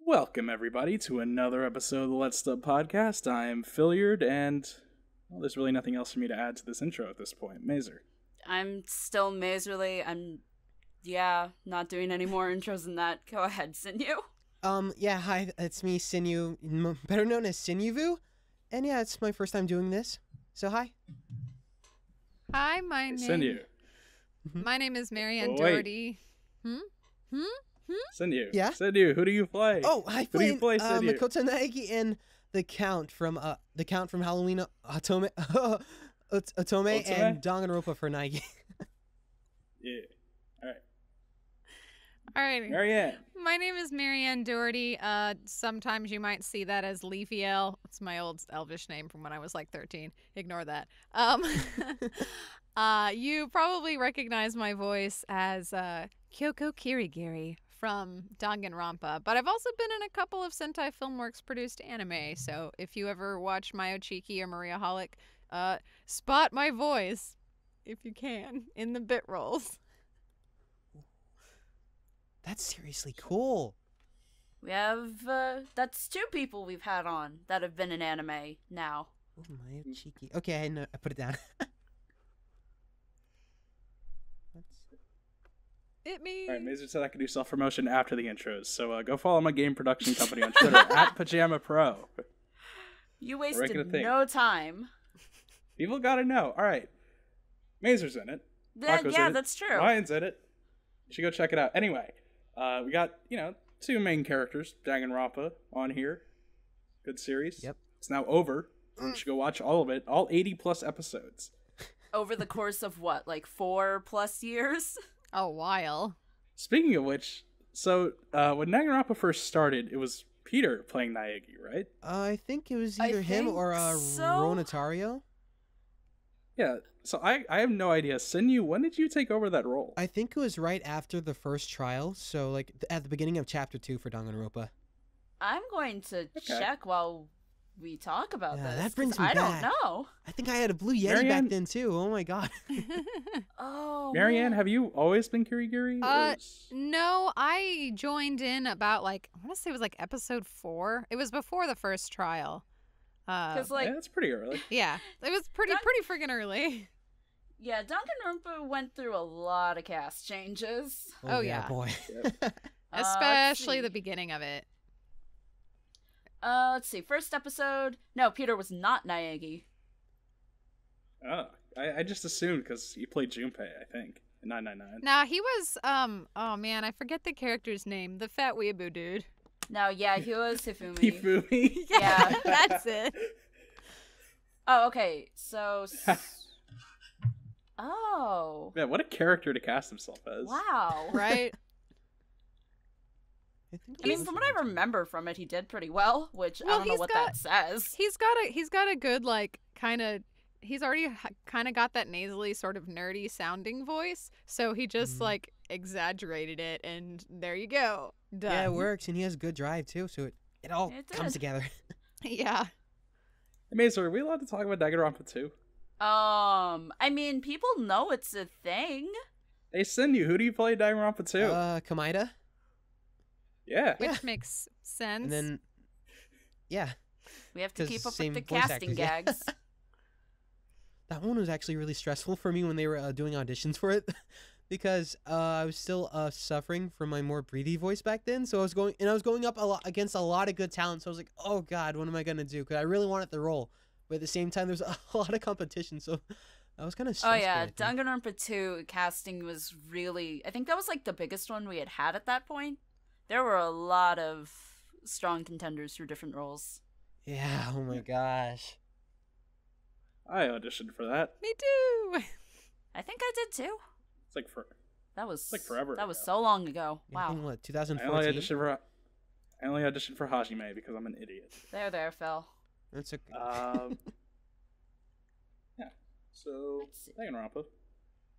Welcome, everybody, to another episode of the Let's Dub podcast. I'm Philiard, and well, there's really nothing else for me to add to this intro at this point. Mazer. I'm still Mazerly. Not doing any more intros than that. Go ahead, Sinyuvuu. Yeah, hi, it's me, Sinyuvuu, better known as Sinyuvuu. And yeah, it's my first time doing this, so hi. Hi, my name is Marianne Daugherty. Sinyuvuu. Yeah? Sinyuvuu, who do you play? Oh, I Who do you play play, Sinyuvuu? Makoto Naegi and the Count from Halloween, Otome, and Dangan Ronpa for Naegi. Yeah. Alright. Marianne. My name is Marianne Daugherty. Sometimes you might see that as Leafiel. It's my old elvish name from when I was like 13. Ignore that. You probably recognize my voice as Coco Kairihawk from Dangan Ronpa, but I've also been in a couple of Sentai Filmworks produced anime, so if you ever watch ArchaicEX or Mariaholic, spot my voice, if you can, in the bit rolls. That's seriously cool. We have, that's two people we've had on that have been in anime now. Oh, my cheeky. Okay, I put it down. It me. Alright, Mazer said I could do self-promotion after the intros, so go follow my game production company on Twitter, at Pajama Pro. You wasted no time. People gotta know. Alright. Mazer's in it. Yeah, that's true. Ryan's in it. You should go check it out. Anyway, we got, two main characters, Dangan Ronpa, on here. Good series. Yep. It's now over. You should go watch all of it. All 80-plus episodes. Over the course of what, like 4+ years? A while. Speaking of which, so when Dangan Ronpa first started, it was Peter playing Naegi, right? I think it was either him or Ronatario. Yeah, so I have no idea. Sinyuvuu, when did you take over that role? I think it was right after the first trial, so like at the beginning of chapter 2 for Dangan Ronpa. I'm going to check while we talk about this. That brings me back. back. I don't know. I think I had a blue Yeti Marianne? back then too. Oh my god. Oh, Marianne, man. have you always been Kairihawk? No, I joined in about I want to say it was episode 4. It was before the first trial. Because yeah, that's pretty early. Yeah, it was pretty freaking early. Yeah, Dangan Ronpa went through a lot of cast changes. Oh yeah, boy. Especially the beginning of it. Let's see. First episode. No, Peter was not Naegi. Oh, I just assumed because you played Junpei, I think, in 999. Nah, he was, oh man, I forget the character's name. The fat weeaboo dude. No, yeah, he was Hifumi. Hifumi? Yeah, that's it. Oh, okay, so... Oh. Yeah, what a character to cast himself as. Wow. Right? I mean, from what I remember from it, he did pretty well, which I don't know what that says. He's got a good, he's already kind of got that nasally sort of nerdy sounding voice, so he just, exaggerated it, and there you go. Done. Yeah, it works, and he has good drive, too, so it all comes together. Yeah. Hey, Mazer, are we allowed to talk about Dangan Ronpa too? I mean, people know it's a thing. Hey, Sinyuvuu, who do you play Dangan Ronpa too? Kamida. Yeah. Which makes sense. And then, yeah. We have to keep up with the voice casting actors, yeah. gags. That one was actually really stressful for me when they were doing auditions for it. Because I was still suffering from my more breathy voice back then, so I was going up against a lot of good talent. So I was like, "Oh God, what am I gonna do?" Because I really wanted the role, but at the same time, there's a lot of competition, so I was kind of stressed. Oh yeah, Dangan Ronpa 2 casting was really. I think that was the biggest one we had at that point. There were a lot of strong contenders for different roles. Yeah. Oh my gosh. I auditioned for that. Me too. I think I did too. It's that was forever That was ago. so long ago. Yeah, Wow. what, 2014? I only auditioned for Hajime because I'm an idiot. There, Phil. That's okay. Yeah. So Dangan Ronpa.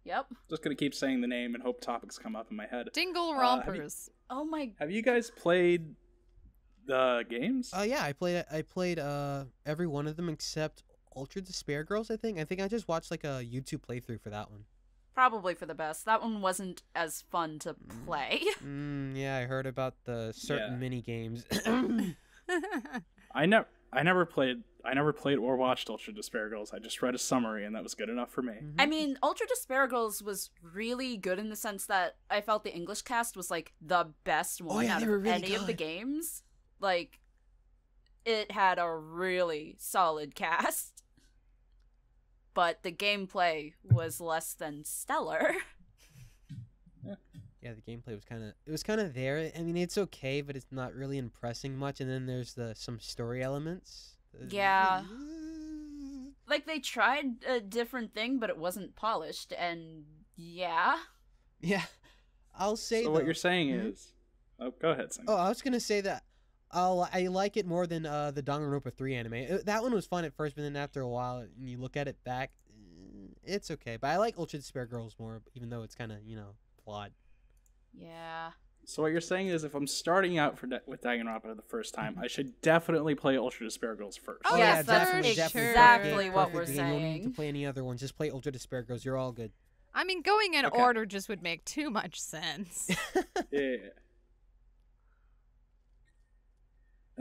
Yep. Just gonna keep saying the name and hope topics come up in my head. Dingle Rompers. Oh my. Have you guys played the games? Yeah, I played every one of them except Ultra Despair Girls. I think I just watched a YouTube playthrough for that one. probably for the best. That one wasn't as fun to play. Yeah, I heard about the certain mini games. I never played or watched Ultra Despair Girls. I just read a summary, and that was good enough for me. I mean, Ultra Despair Girls was really good in the sense that I felt the English cast was, like, the best one out of any of the games. Like, it had a really solid cast. But the gameplay was less than stellar. Yeah, the gameplay was kind of there. I mean, it's okay, but it's not really impressing much. And then there's some story elements. Yeah. Like, they tried a different thing, but it wasn't polished, and yeah. Yeah. I'll say So what you're saying is... Oh, go ahead, Sam. Oh, I was going to say that I like it more than the Dangan Ronpa 3 anime. That one was fun at first, but then after a while, and you look at it back, it's okay. But I like Ultra Despair Girls more, even though it's kind of, flawed. Yeah. So what you're saying is, if I'm starting out with Danganronpa the first time, I should definitely play Ultra Despair Girls first. Oh, yes, that's exactly what we're saying. You don't need to play any other ones. Just play Ultra Despair Girls. You're all good. I mean, going in order just would make too much sense. Yeah.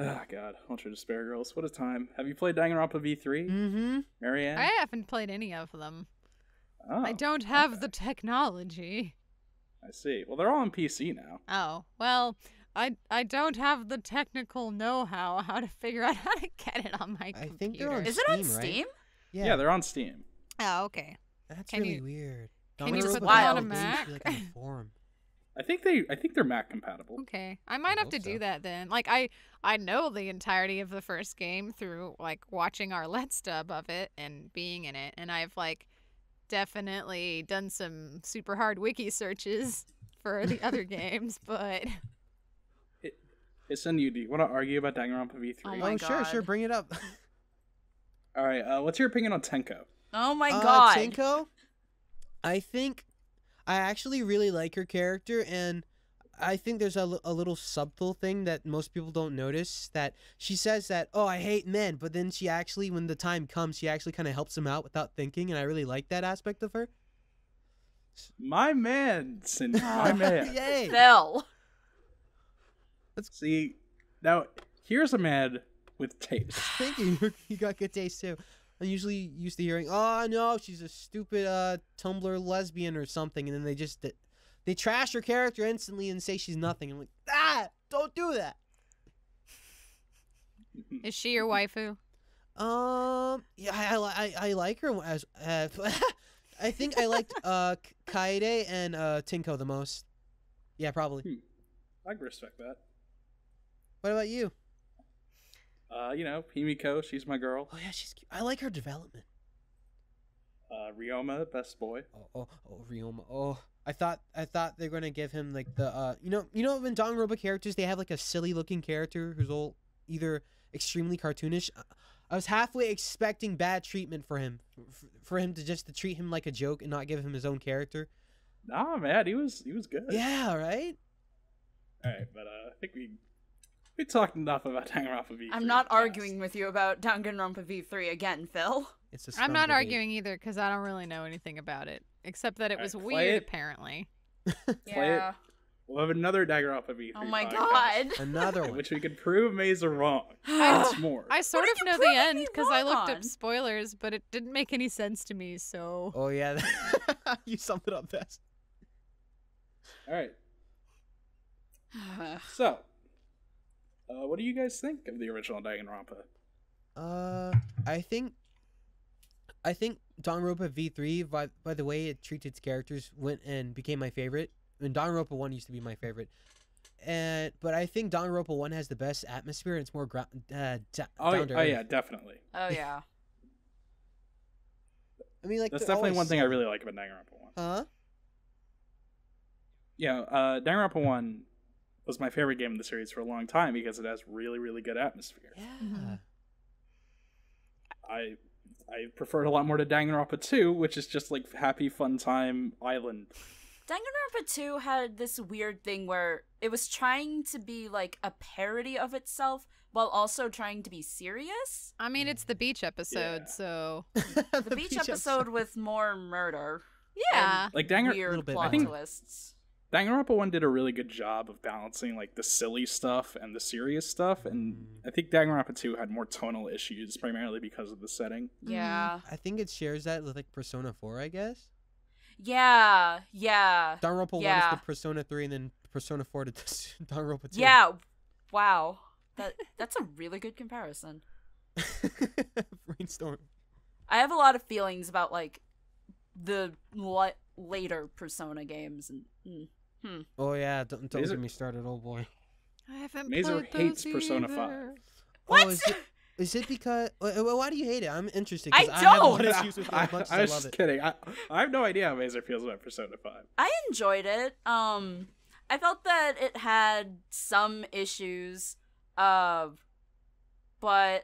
Oh, God. Ultra Despair Girls. What a time. Have you played Danganronpa V3? Mm-hmm. Marianne? I haven't played any of them. Oh, I don't have the technology. I see. Well, they're all on PC now. Oh, well, I don't have the technical know-how to figure out how to get it on my computer. I think they're on Is it on Steam, right? Steam? Yeah, they're on Steam. Oh, okay. That's Can really you- weird. can you put them on a Mac? Like on a forum. I think they're Mac compatible. Okay, I might have hope to do so. that then. Like, I know the entirety of the first game through, like, watching our Let's Dub of it and being in it, and I've, like, definitely done some super hard wiki searches for the other games, but... It's in you. Do you want to argue about Danganronpa V3? Oh my Sure, God. bring it up. All right. What's your opinion on Tenko? Oh my god. Tenko, I think I actually really like her character, and I think there's a little subtle thing that most people don't notice, that she says that, oh, I hate men, but then she actually, when the time comes, she actually kind of helps them out without thinking, and I really like that aspect of her. My man, Cindy. My man. Yay! Phil. See, now here's a man with taste. Thank you. You got good taste too. I'm usually used to hearing, "Oh no, she's a stupid Tumblr lesbian or something," and then they trash her character instantly and say she's nothing. I'm like, don't do that. Is she your waifu? Yeah, I like her as I think I liked Kaede and Tinko the most. Yeah, probably. I can respect that. What about you? Himiko, she's my girl. Oh yeah, she's cute. I like her development. Ryoma, best boy. Oh, Ryoma. Oh, I thought they're gonna give him like the when Danganronpa characters, they have like a silly looking character who's all either extremely cartoonish. I was halfway expecting bad treatment for him, for him to treat him like a joke and not give him his own character. Nah, man, he was good. Yeah, right. All right, but I think we talked enough about Danganronpa V3. I'm not arguing with you about Danganronpa V3 again, Phil. It's a I'm not strong arguing either because I don't really know anything about it, except that it was Play weird, it. apparently. Yeah. We'll have another Danganronpa V3. Oh my podcast, god. Another in one. which we could prove Mazer wrong. Once more. I sort What of are know you the proving end me because I wrong looked on? up spoilers, but it didn't make any sense to me, so... Oh yeah, you summed it up best. All right. So, what do you guys think of the original Danganronpa? I think Danganronpa V3, by the way it treats its characters, went and became my favorite. And Danganronpa 1 used to be my favorite. But I think Danganronpa 1 has the best atmosphere, and it's more down to earth. Yeah, definitely. Oh yeah. I mean, like That's they're definitely always one thing I silly. really like about Danganronpa 1. Huh? Yeah, Danganronpa 1 was my favorite game in the series for a long time because it has really, really good atmosphere. Yeah. I prefer it a lot more to Danganronpa 2, which is just like happy, fun time island. Danganronpa 2 had this weird thing where it was trying to be like a parody of itself while also trying to be serious. I mean, it's the beach episode, Yeah. so... The beach episode with more murder. Yeah. Like weird plot twists. Danganronpa 1 did a really good job of balancing like the silly stuff and the serious stuff, and I think Danganronpa 2 had more tonal issues, primarily because of the setting. Yeah. I think it shares that with like Persona 4, I guess. Yeah. Danganronpa 1 is the Persona 3, and then Persona 4 to Danganronpa 2. Yeah. Wow. That's a really good comparison. Brainstorm. I have a lot of feelings about like the later Persona games and Oh yeah, don't get me started, oh boy. I haven't Mazer played hates those Persona either. 5. What? Oh, is it because? Why do you hate it? I'm interested. I 'cause I have a lot don't. of issues with it as much as I was I love just it. kidding. I have no idea how Mazer feels about Persona 5. I enjoyed it. I felt that it had some issues, but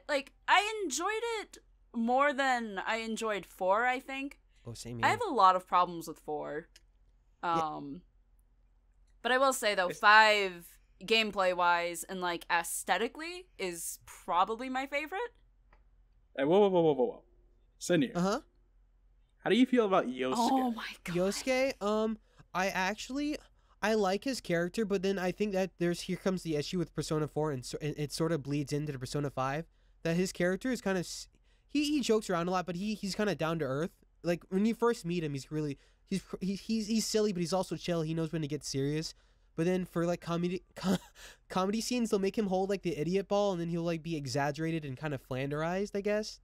like I enjoyed it more than I enjoyed 4, I think. Oh, same I here. have a lot of problems with 4. But I will say though, 5 gameplay wise and like aesthetically is probably my favorite. Hey, whoa. Sinyuvuu. Uh-huh. How do you feel about Yosuke? Oh my god. Yosuke, I like his character, but then I think that here comes the issue with Persona 4, and it sort of bleeds into the Persona 5, that his character is kind of, he jokes around a lot, but he's kind of down to earth. Like when you first meet him, he's silly, but he's also chill. He knows when to get serious. But then for like comedy scenes, they'll make him hold like the idiot ball, and then he'll like be exaggerated and kind of flanderized, I guess.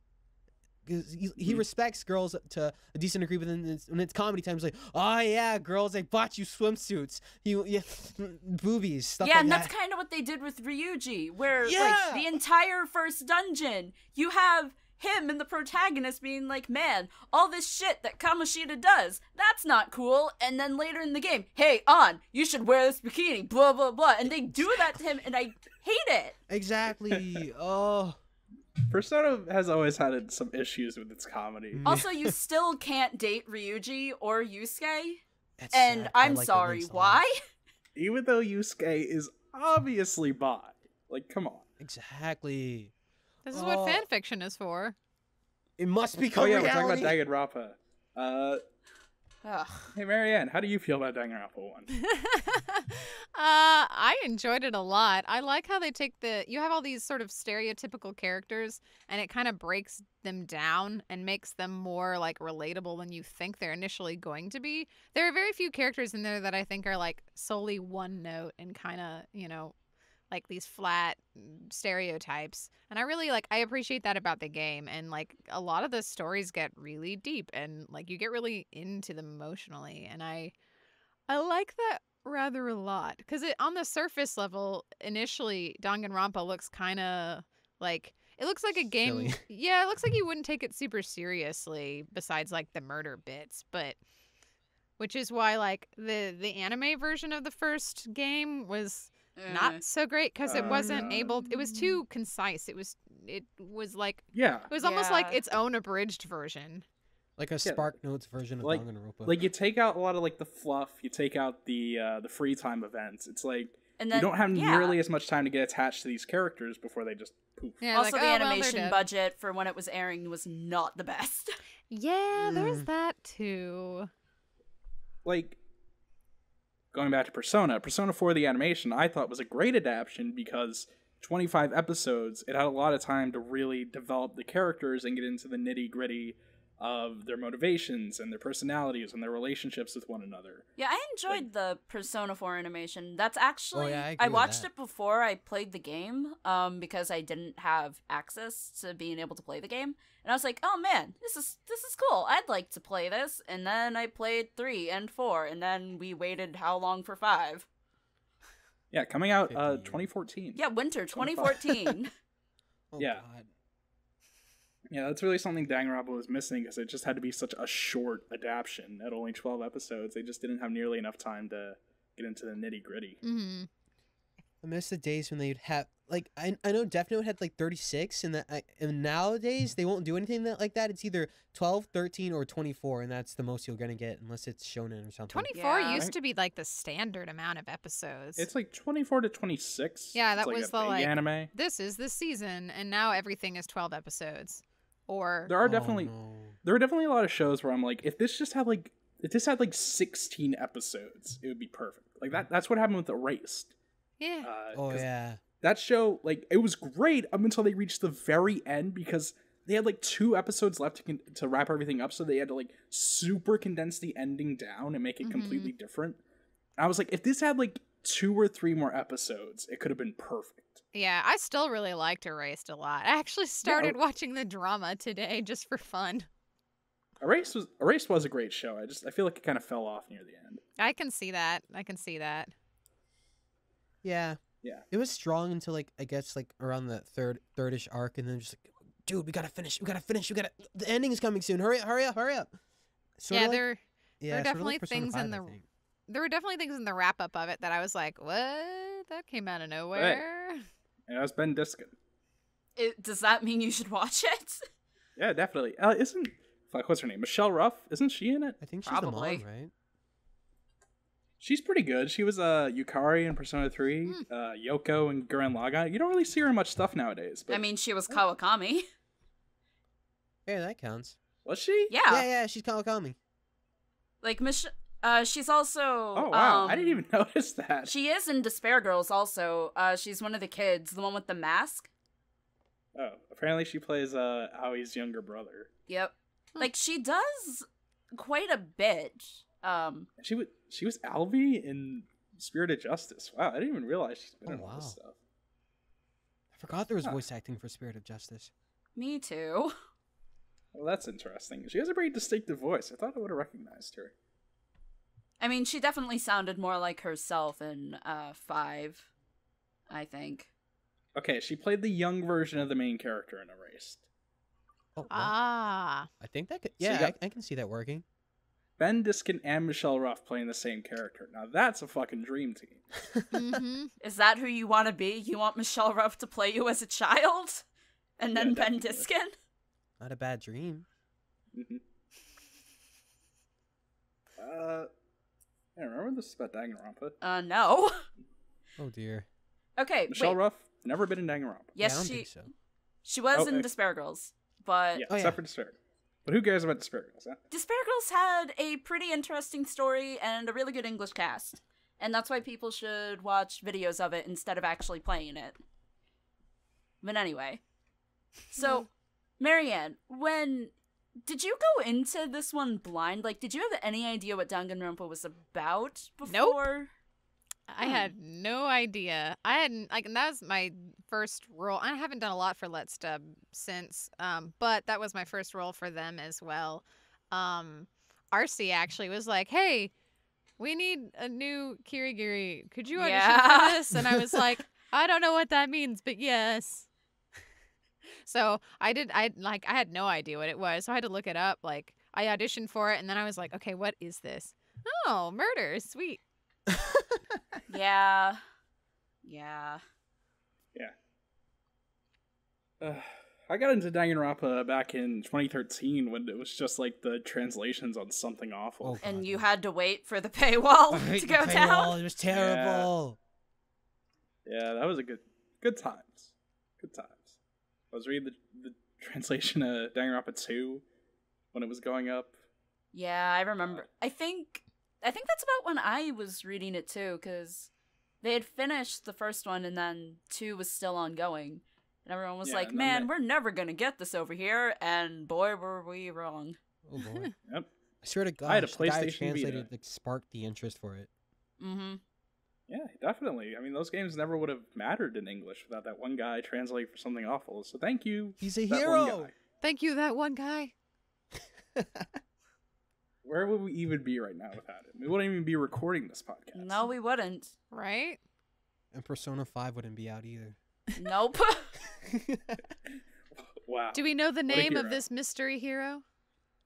Because he respects girls to a decent degree, but then when it's comedy time, he's like, oh yeah, girls, I bought you swimsuits. Boobies, stuff like that. Yeah, and that's kind of what they did with Ryuji, where like the entire first dungeon, you have him and the protagonist being like, man, all this shit that Kamoshida does, that's not cool. And then later in the game, hey, you should wear this bikini, blah, blah, blah. And they do that to him, and I hate it. Exactly. Oh. Persona has always had some issues with its comedy. Also, you still can't date Ryuji or Yusuke. That's and sad. I'm like sorry, why? Even though Yusuke is obviously bi. Like, come on. Exactly. This is what fanfiction is for. It must become reality. reality. We're talking about Dangan Ronpa. Hey, Marianne, how do you feel about Danganronpa 1? I enjoyed it a lot. I like how they take you have all these sort of stereotypical characters, and it kind of breaks them down and makes them more like relatable than you think they're initially going to be. There are very few characters in there that I think are like solely one note and kind of, like these flat stereotypes. And I appreciate that about the game. And like a lot of the stories get really deep and like you get really into them emotionally. And I like that rather a lot, because on the surface level, initially Danganronpa looks kind of like, it looks like a game. Silly. Yeah, it looks like you wouldn't take it super seriously besides like the murder bits, but which is why like the anime version of the first game was not so great, because it wasn't able, it was too concise. It was like, it was almost like its own abridged version, like a Spark Notes version of Danganronpa. Like you take out a lot of like the fluff, you take out the free time events. It's like and then, you don't have nearly as much time to get attached to these characters before they just poof. Yeah, also, like, the animation budget for when it was airing was not the best. Yeah, there's that too. Like, going back to Persona 4, the animation, I thought was a great adaptation because 25 episodes, it had a lot of time to really develop the characters and get into the nitty-gritty of their motivations and their personalities and their relationships with one another. Yeah, I enjoyed the Persona 4 animation. That's actually, I watched it before I played the game, because I didn't have access to being able to play the game. And I was like, oh man, this is cool. I'd like to play this. And then I played 3 and 4, and then we waited how long for 5? Yeah, coming out 2014. Yeah, winter 2014. Yeah. God. Yeah, that's really something Danganronpa was missing, because it just had to be such a short adaptation at only 12 episodes. They just didn't have nearly enough time to get into the nitty-gritty. Mm-hmm. I miss the days when they'd have, like, I know Death Note had like 36, and nowadays they won't do anything like that. It's either 12, 13, or 24, and that's the most you're gonna get unless it's shonen or something. 24 used to be like the standard amount of episodes. It's like 24 to 26. Yeah, that it's was like the like anime. This is the season, and now everything is 12 episodes. Or there are definitely a lot of shows where I'm like, if this just had like if this had like 16 episodes, it would be perfect. Like that's what happened with Erased. Yeah. Oh yeah. That show, like, it was great up until they reached the very end because they had like 2 episodes left to wrap everything up, so they had to like super condense the ending down and make it completely different. And I was like, if this had like 2 or 3 more episodes, it could have been perfect. Yeah, I still really liked Erased a lot. I actually started watching the drama today just for fun. Erased was a great show. I feel like it kind of fell off near the end. I can see that. Yeah. Yeah. It was strong until like I guess like around the third-ish arc, and then just like, dude, we gotta finish. The ending is coming soon. Hurry up. There were definitely things in the there were definitely things in the wrap up of it that I was like, what? That came out of nowhere. Yeah, that's Ben Diskin. Does that mean you should watch it? Yeah, definitely. What's her name? Michelle Ruff? Isn't she in it? I think she's Probably. the mom, right? She's pretty good. She was Yukari in Persona 3, Yoko in Gurren Lagann. You don't really see her in much stuff nowadays. But... I mean, she was Kawakami. Yeah, that counts. Was she? Yeah. She's Kawakami. Like, she's also... Oh, wow. I didn't even notice that. She is in Despair Girls also. She's one of the kids, the one with the mask. Oh, apparently she plays Aoi's younger brother. Yep. Like, she does quite a bit. She was Alvi in Spirit of Justice. Wow, I didn't even realize she's been in all this stuff. I forgot there was voice acting for Spirit of Justice. Me too. Well, that's interesting. She has a very distinctive voice. I thought I would have recognized her. I mean, she definitely sounded more like herself in 5, I think. Okay, she played the young version of the main character in Erased. Oh, wow. Ah. I think that could... Yeah, I can see that working. Ben Diskin and Michelle Ruff playing the same character. Now that's a fucking dream team. Is that who you want to be? You want Michelle Ruff to play you as a child? And then Ben Diskin? Not a bad dream. Yeah, remember this is about Dangan Ronpa? No. Oh dear. Okay, Michelle Ruff, never been in Dangan Ronpa. Yes, I don't think so. She was in Despair Girls, but... Yeah, except for Despair. But who cares about Despair Girls, huh? Despair Girls had a pretty interesting story and a really good English cast. And that's why people should watch videos of it instead of actually playing it. But anyway. So, Marianne, did you go into this one blind? Like, did you have any idea what Dangan Ronpa was about before? Nope. I had no idea. I hadn't, like, and that was my first role. I haven't done a lot for Let's Dub since, but that was my first role for them as well. RC actually was like, hey, we need a new Kirigiri. Could you audition for this? And I was like, I don't know what that means, but yes. So I had no idea what it was. So I had to look it up. Like, I auditioned for it, and then I was like, okay, what is this? Oh, murder. Sweet. Yeah. I got into Danganronpa back in 2013 when it was just like the translations on Something Awful. Oh, and you had to wait for the paywall to go down. It was terrible. Yeah, that was a good times. Good times. I was reading the translation of Danganronpa 2 when it was going up. Yeah, I remember. I think that's about when I was reading it too, because they had finished the first one and then 2 was still ongoing. And everyone was like, man, we're never going to get this over here. And boy, were we wrong. Oh, boy. Yep. I swear to God, I had a the guy who PlayStation translated Vita. sparked the interest for it. Mm-hmm. Yeah, definitely. I mean, those games never would have mattered in English without that one guy translating for Something Awful. So thank you. He's a that hero. one guy. Thank you, that one guy. Where would we even be right now without him? We wouldn't even be recording this podcast. No, we wouldn't. Right? And Persona 5 wouldn't be out either. Nope. Wow. Do we know the name of this mystery hero?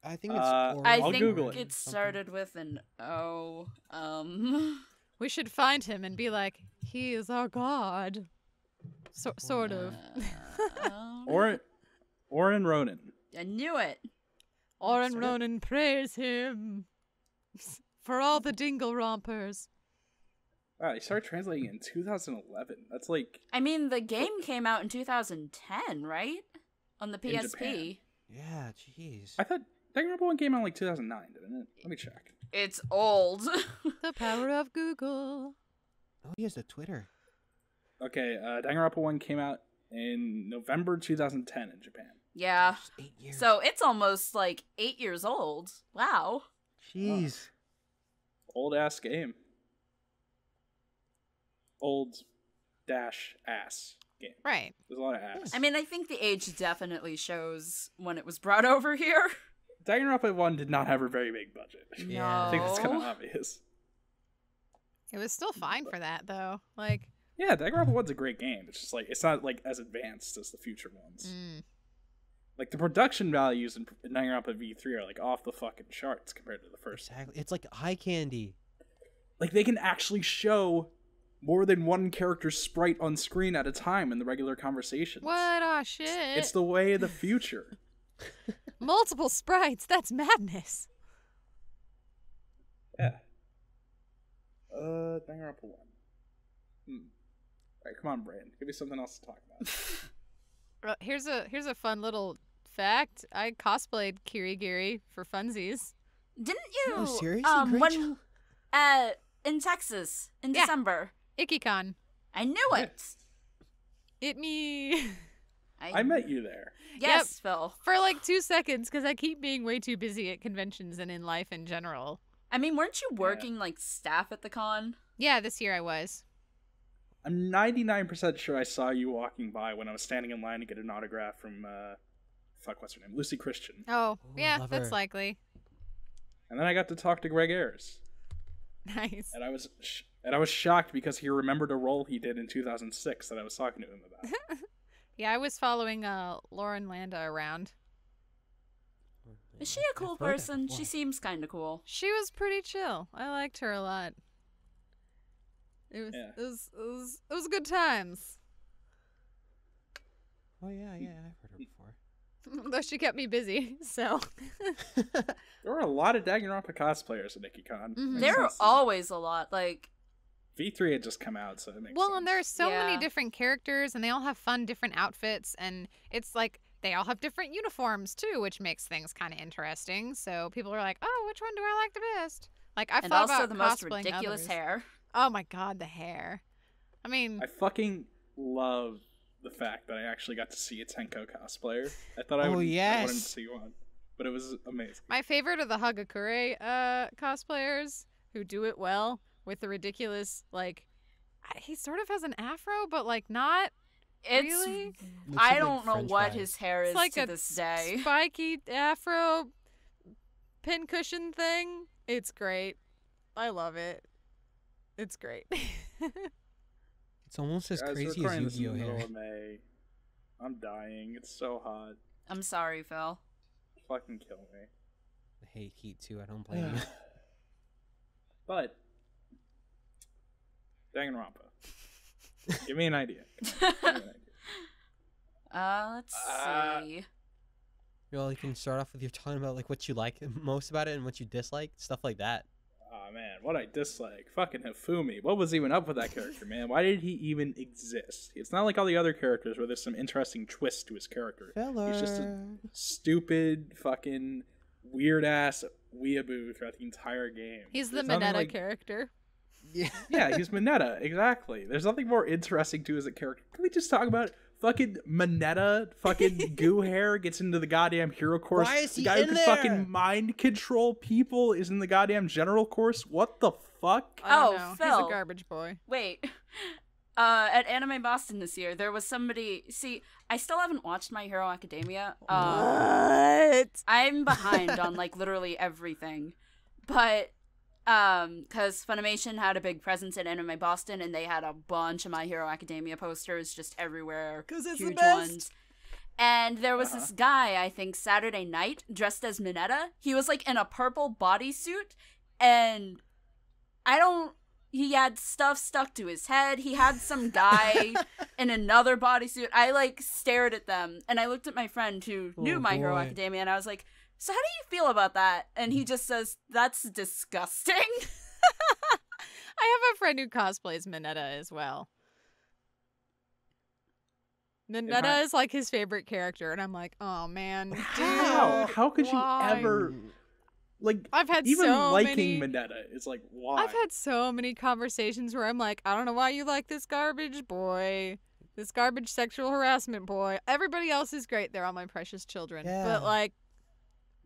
I think it's... I'll Google it. It started with an O. We should find him and be like, he is our god. Sort of. Oren Ronan. I knew it. Oren Ronan praise him for all the dingle rompers. Wow, he started translating in 2011. That's like... I mean, the game came out in 2010, right? On the PSP. Yeah, jeez. I thought Danganronpa 1 came out in like 2009, didn't it? Let me check. It's old. The power of Google. Oh, he has a Twitter. Okay, Danganronpa 1 came out in November 2010 in Japan. Yeah. Just 8 years. So it's almost like 8 years old. Wow. Jeez. Old-ass game. Old-ass game. Right. There's a lot of ass. I mean, I think the age definitely shows when it was brought over here. Danganronpa 1 did not have a very big budget. Yeah. I think that's kind of obvious. It was still fine for that, though. Like, Yeah, Danganronpa 1's a great game. It's just like, it's not like as advanced as the future ones. Like, the production values in Danganronpa V3 are like off the fucking charts compared to the first. Exactly. It's like eye candy. Like, they can actually show more than one character's sprite on screen at a time in the regular conversations. what? Oh, shit. It's the way of the future. Multiple sprites. That's madness. Yeah. Danganronpa 1. Alright, come on, Brandon. Give me something else to talk about. Well, here's a fun little fact. I cosplayed Kirigiri for funsies. Didn't you? Oh, seriously? Great When in Texas in Yeah. December. Ikikon. I knew it. It me. I met you there. Yes, Phil. For like 2 seconds, because I keep being way too busy at conventions and in life in general. I mean, weren't you working like staff at the con? Yeah, this year I was. I'm 99% sure I saw you walking by when I was standing in line to get an autograph from, what's her name? Lucy Christian. Oh, Ooh, I yeah, love that's her. likely. And then I got to talk to Greg Ayers. Nice. And I was shocked because he remembered a role he did in 2006 that I was talking to him about. Yeah, I was following Lauren Landa around. Is she a cool person? She seems kind of cool. She was pretty chill. I liked her a lot. It was Yeah. it was good times. Oh, yeah, I've heard her before. Though she kept me busy, so. There were a lot of Danganronpa cosplayers at NikkiCon. Mhm. There are always a lot. Like, V3 had just come out, so it makes Well, sense. and there are so many Yeah. different characters, and they all have fun, different outfits, and it's like they all have different uniforms too, which makes things kind of interesting. So people are like, "Oh, which one do I like the best?" Like I and thought also about the most cosplaying ridiculous others. hair. Oh my god, the hair! I mean, I fucking love the fact that I actually got to see a Tenko cosplayer. I thought I Oh, would. I yes. wanted to see one, but it was amazing. my favorite are the Hagakure cosplayers who do it well with the ridiculous like. He sort of has an afro, but like not It's. really. Looks I like don't know French what fries. his hair It's is like to a this day. spiky afro pincushion thing. It's great. I love it. It's great. It's almost as Guys, we're crazy as recording this in Yu-Gi-Oh the middle hair. of May. I'm dying. It's so hot. I'm sorry, Phil. Fucking kill me. I hate heat too. I don't blame you. But Danganronpa. Give me an idea. Give me an idea. Let's see. Well, you can start off with your talking about like what you like most about it and what you dislike, stuff like that. Oh man, what I dislike. Fucking Hifumi. What was even up with that character, man? Why did he even exist? It's not like all the other characters where there's some interesting twist to his character. He's just a stupid, fucking, weird-ass weeaboo throughout the entire game. He's the There's nothing Mineta like- character. Yeah. Yeah, he's Mineta, exactly. There's nothing more interesting to his character. Can we just talk about fucking Mineta, fucking goo hair, gets into the goddamn hero course. Why is the he guy in who can there? fucking mind control people is in the goddamn general course? What the fuck? I don't Oh, know. He's Phil. a garbage boy. Wait. At Anime Boston this year, there was somebody. See, I still haven't watched My Hero Academia. What? I'm behind on like literally everything, but because Funimation had a big presence at Anime Boston, and they had a bunch of My Hero Academia posters just everywhere. 'Cause it's the huge best. ones. And there was this guy, I think Saturday night, dressed as Mineta. He was like in a purple bodysuit, and he had stuff stuck to his head. He had some guy in another bodysuit. I like stared at them, and I looked at my friend who knew Oh, My Hero boy. Academia, and I was like, "So how do you feel about that?" And he just says, "That's disgusting." I have a friend who cosplays Mineta as well. Mineta is like his favorite character, and I'm like, oh man, dude, How could why? you ever like? I've had even so liking many. Mineta is like why? I've had so many conversations where I'm like, I don't know why you like this garbage boy, this garbage sexual harassment boy. Everybody else is great. They're all my precious children, Yeah. but like,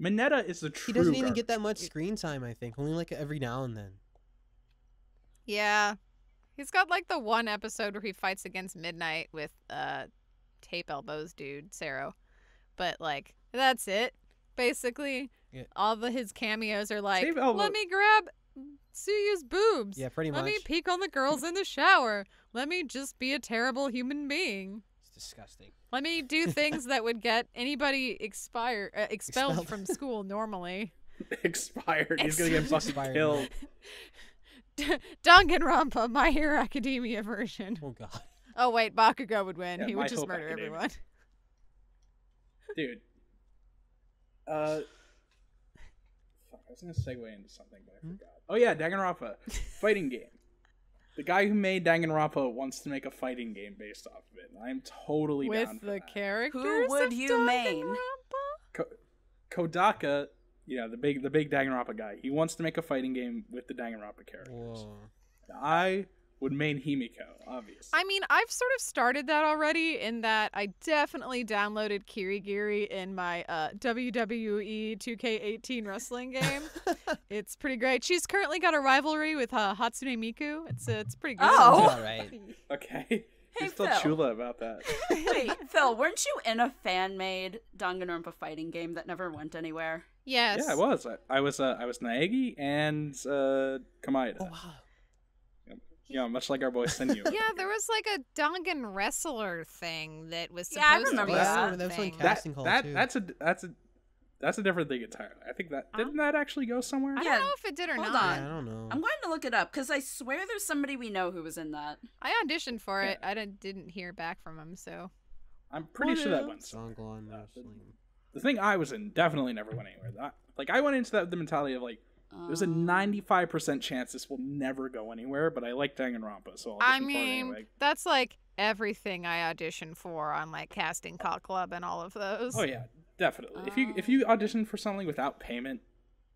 Mineta is the true. He doesn't even garbage. get that much screen time, I think. Only like every now and then. yeah, he's got like the one episode where he fights against Midnight with tape elbows dude Sero, but like that's it basically. Yeah. All his cameos are like, Tape elbow- let me grab Suyu's boobs, Yeah, pretty let much. me peek on the girls in the shower, let me just be a terrible human being, It's disgusting. let me do things that would get anybody expelled Expelled. from school normally. Expired. He's gonna get fucking Expired. killed. Dangan Ronpa, My Hero Academia version. Oh god. Oh wait, Bakugo would win. Yeah, He My would just Hope murder Academia. everyone. Dude. Fuck, I was gonna segue into something, but I forgot. Oh yeah, Danganronpa. Fighting game. The guy who made Danganronpa wants to make a fighting game based off of it. I'm totally down With for the that. characters would of you main? Danganronpa? Kodaka, the big Danganronpa guy, he wants to make a fighting game with the Danganronpa characters. Whoa. I would main Himiko, obviously. I mean, I've sort of started that already in that I definitely downloaded Kirigiri in my WWE 2K18 wrestling game. It's pretty great. She's currently got a rivalry with Hatsune Miku. It's pretty good. Oh. All right. Okay. Hey, He's still Phil. chula about that. Wait, Phil, weren't you in a fan-made Danganronpa fighting game that never went anywhere? Yes. Yeah, I was. I was Naegi and Kamaeda. Oh wow. Much like our boy Sinyuvuu. Yeah, there was like a Dangan wrestler thing that was Yeah, I supposed remember to be that. That was something. like casting call too. That's a different thing entirely. I think that didn't that actually go somewhere? I Yeah, don't know if it did or hold not. on. Yeah, I don't know. I'm going to look it up because I swear there's somebody we know who was in that. I auditioned for it. I didn't hear back from him, so. I'm pretty sure that went Song somewhere. on wrestling. The thing I was in definitely never went anywhere. I went into that with the mentality of like, there's a 95% chance this will never go anywhere, but I like Danganronpa, so I'll I audition for it mean, anyway. that's like everything I audition for on like Casting Call Club and all of those. Oh yeah, definitely. If you audition for something without payment,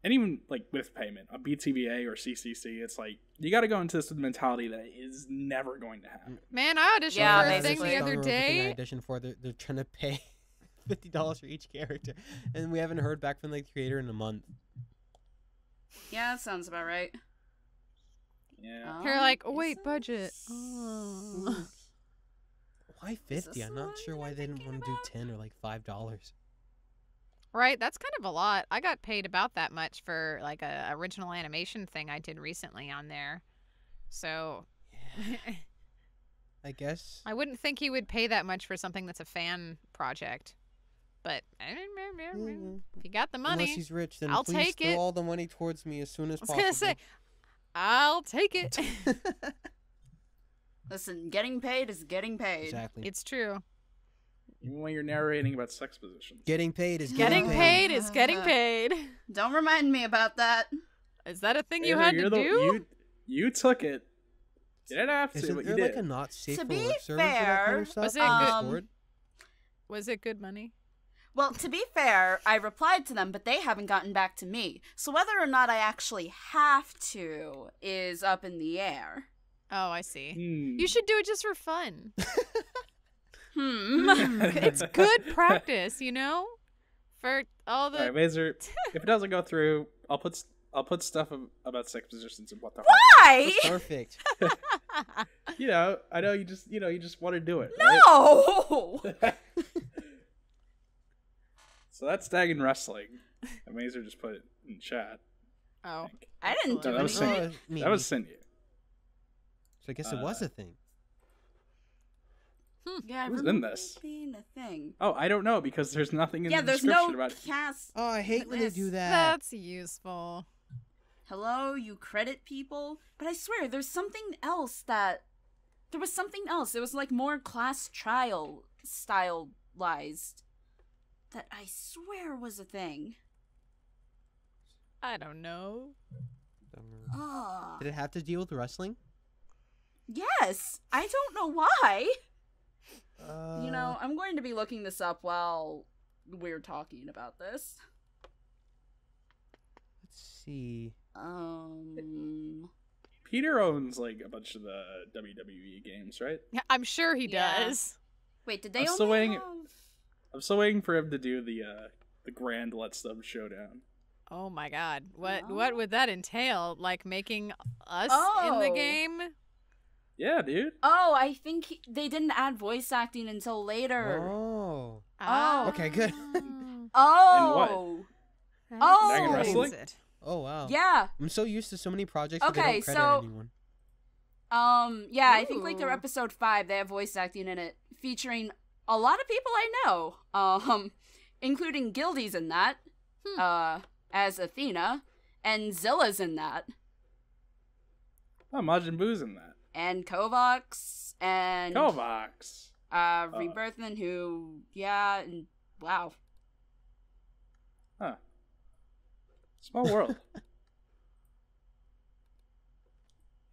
and even like with payment, a BTBA or CCC, it's like you got to go into this with the mentality that it is never going to happen. Man, I auditioned Yeah, for a thing basically. the other I day. auditioned for. They're trying to pay $50 for each character, and we haven't heard back from the creator in a month. Yeah, that sounds about right. Yeah. You're like, oh Is wait, this- budget. Oh. Why Is 50? this I'm the not one sure you're why they didn't thinking want to do about? 10 or like $5. Right, that's kind of a lot. I got paid about that much for like a original animation thing I did recently on there. So I guess. I wouldn't think he would pay that much for something that's a fan project. But if you got the money, Unless he's rich, then I'll please take throw it. all the money towards me as soon as I was possible. gonna say, I'll take it. Listen, getting paid is getting paid. Exactly. It's true. Even when you're narrating about sex positions. Getting paid is Getting paid is getting paid. Don't remind me about that. Is that a thing you Taylor, had you're to do? You took it. You didn't have to, Isn't but there you like did. a not safe To for be work server for that kind of fair, stuff? Was it on good? Discord? Was it good money? Well, to be fair, I replied to them, but they haven't gotten back to me. So whether or not I actually have to is up in the air. Oh, I see. Hmm. You should do it just for fun. Hmm. It's good practice, you know? For all the All right, Mazer, if it doesn't go through, I'll put stuff about sex positions and what the Why? Perfect. You know, I know you just want to do it. Right? No! So that's Dagon Wrestling. And Mazer just put it in chat. Oh. I didn't do No, that was anything. Sinyuvuu. That was Sinyuvuu. So I guess it was a thing. Yeah, I Who's in remember this? it being a thing. Oh, I don't know because there's nothing in Yeah, the there's description no about it. cast. Oh, I hate when they Yes. do that. That's useful. Hello, you credit people? But I swear, there's something else that... There was something else. It was like more class trial stylized. That I swear was a thing. I don't know. Ugh. Did it have to deal with wrestling? Yes! I don't know why! You know, I'm going to be looking this up while we're talking about this. Let's see. Peter owns like a bunch of the WWE games, right? Yeah, I'm sure he Yeah. does. Wait, did they I'm only still waiting- have... I'm still waiting for him to do the grand Let's Them showdown. Oh my god. What No. would that entail? Like making us in the Oh. game? Yeah, dude. Oh, I think they didn't add voice acting until later. Oh. Oh. Okay, good. Oh! That Oh. Dragon explains Wrestling? it. Oh, wow. Yeah. I'm so used to so many projects that they Okay, don't credit so- anyone. Yeah, I think like their Ooh. episode 5, they have voice acting in it, featuring a lot of people I know. Including Gildy's in that, as Athena, and Zilla's in that, Oh, Majin Buu's in that. and Kovacs, and Kovacs. Rebirthman, who, yeah, and wow. Huh. Small world.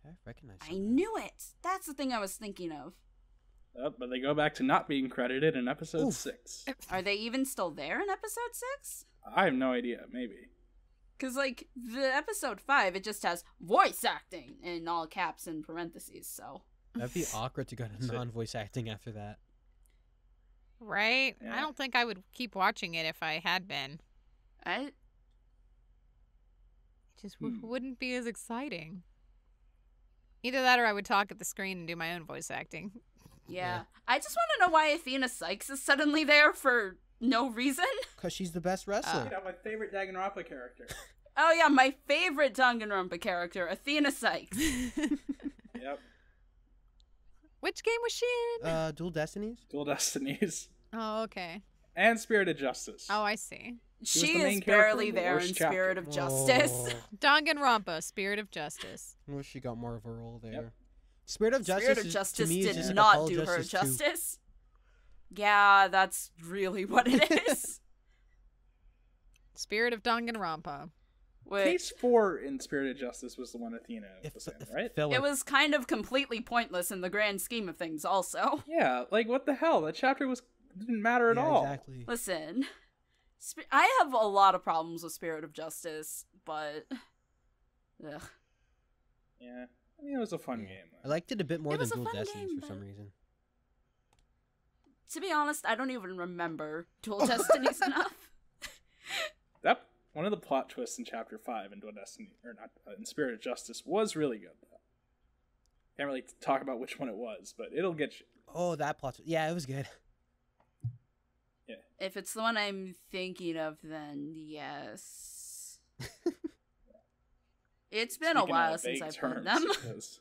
I recognize I knew it. That's the thing I was thinking of. Oh, but they go back to not being credited in episode Oof. 6. Are they even still there in episode 6? I have no idea. Maybe. Because, like, the episode 5, it just has voice acting in all caps and parentheses, so. That'd be awkward to go to That's it. non-voice acting after that. Right? Yeah. I don't think I would keep watching it if I had been. I, It just Hmm. wouldn't be as exciting. Either that or I would talk at the screen and do my own voice acting. yeah. I just want to know why Athena Sykes is suddenly there for no reason. Because she's the best wrestler. You know, my favorite Dangan Ronpa character. Oh, yeah, my favorite Dangan Ronpa character, Athena Sykes. Yep. Which game was she in? Dual Destinies? Dual Destinies. Oh, okay. And Spirited Justice. Oh, I see. She was She the main is character barely in the there worst in chapter. Spirit of Justice. Oh, Dangan Ronpa, Spirit of Justice. I wish she got more of a role there. Yep. Spirit of Justice, Spirit of is, Justice to me, is just did like not Apollo do her 2. justice. Yeah, that's really what it is. Spirit of Dangan Ronpa. Wait, Case 4 in Spirited Justice was the one Athena was in, right? Filler. it was kind of completely pointless in the grand scheme of things, also. Yeah, like what the hell? That chapter didn't matter at Yeah, all. Exactly. Listen, I have a lot of problems with Spirit of Justice, but... Ugh. Yeah, I mean, it was a fun Yeah. game. I liked it a bit more It than was a Dual fun Destinies game, for some but- reason. To be honest, I don't even remember Dual Destinies enough. That one of the plot twists in Chapter 5 in Dual Destiny, or not in Spirited Justice, was really good. Though. Can't really talk about which one it was, but it'll get you. Oh, that plot. Yeah, it was good. If it's the one I'm thinking of, then yes. It's been a Speaking while of since vague I've played terms, them. 'cause-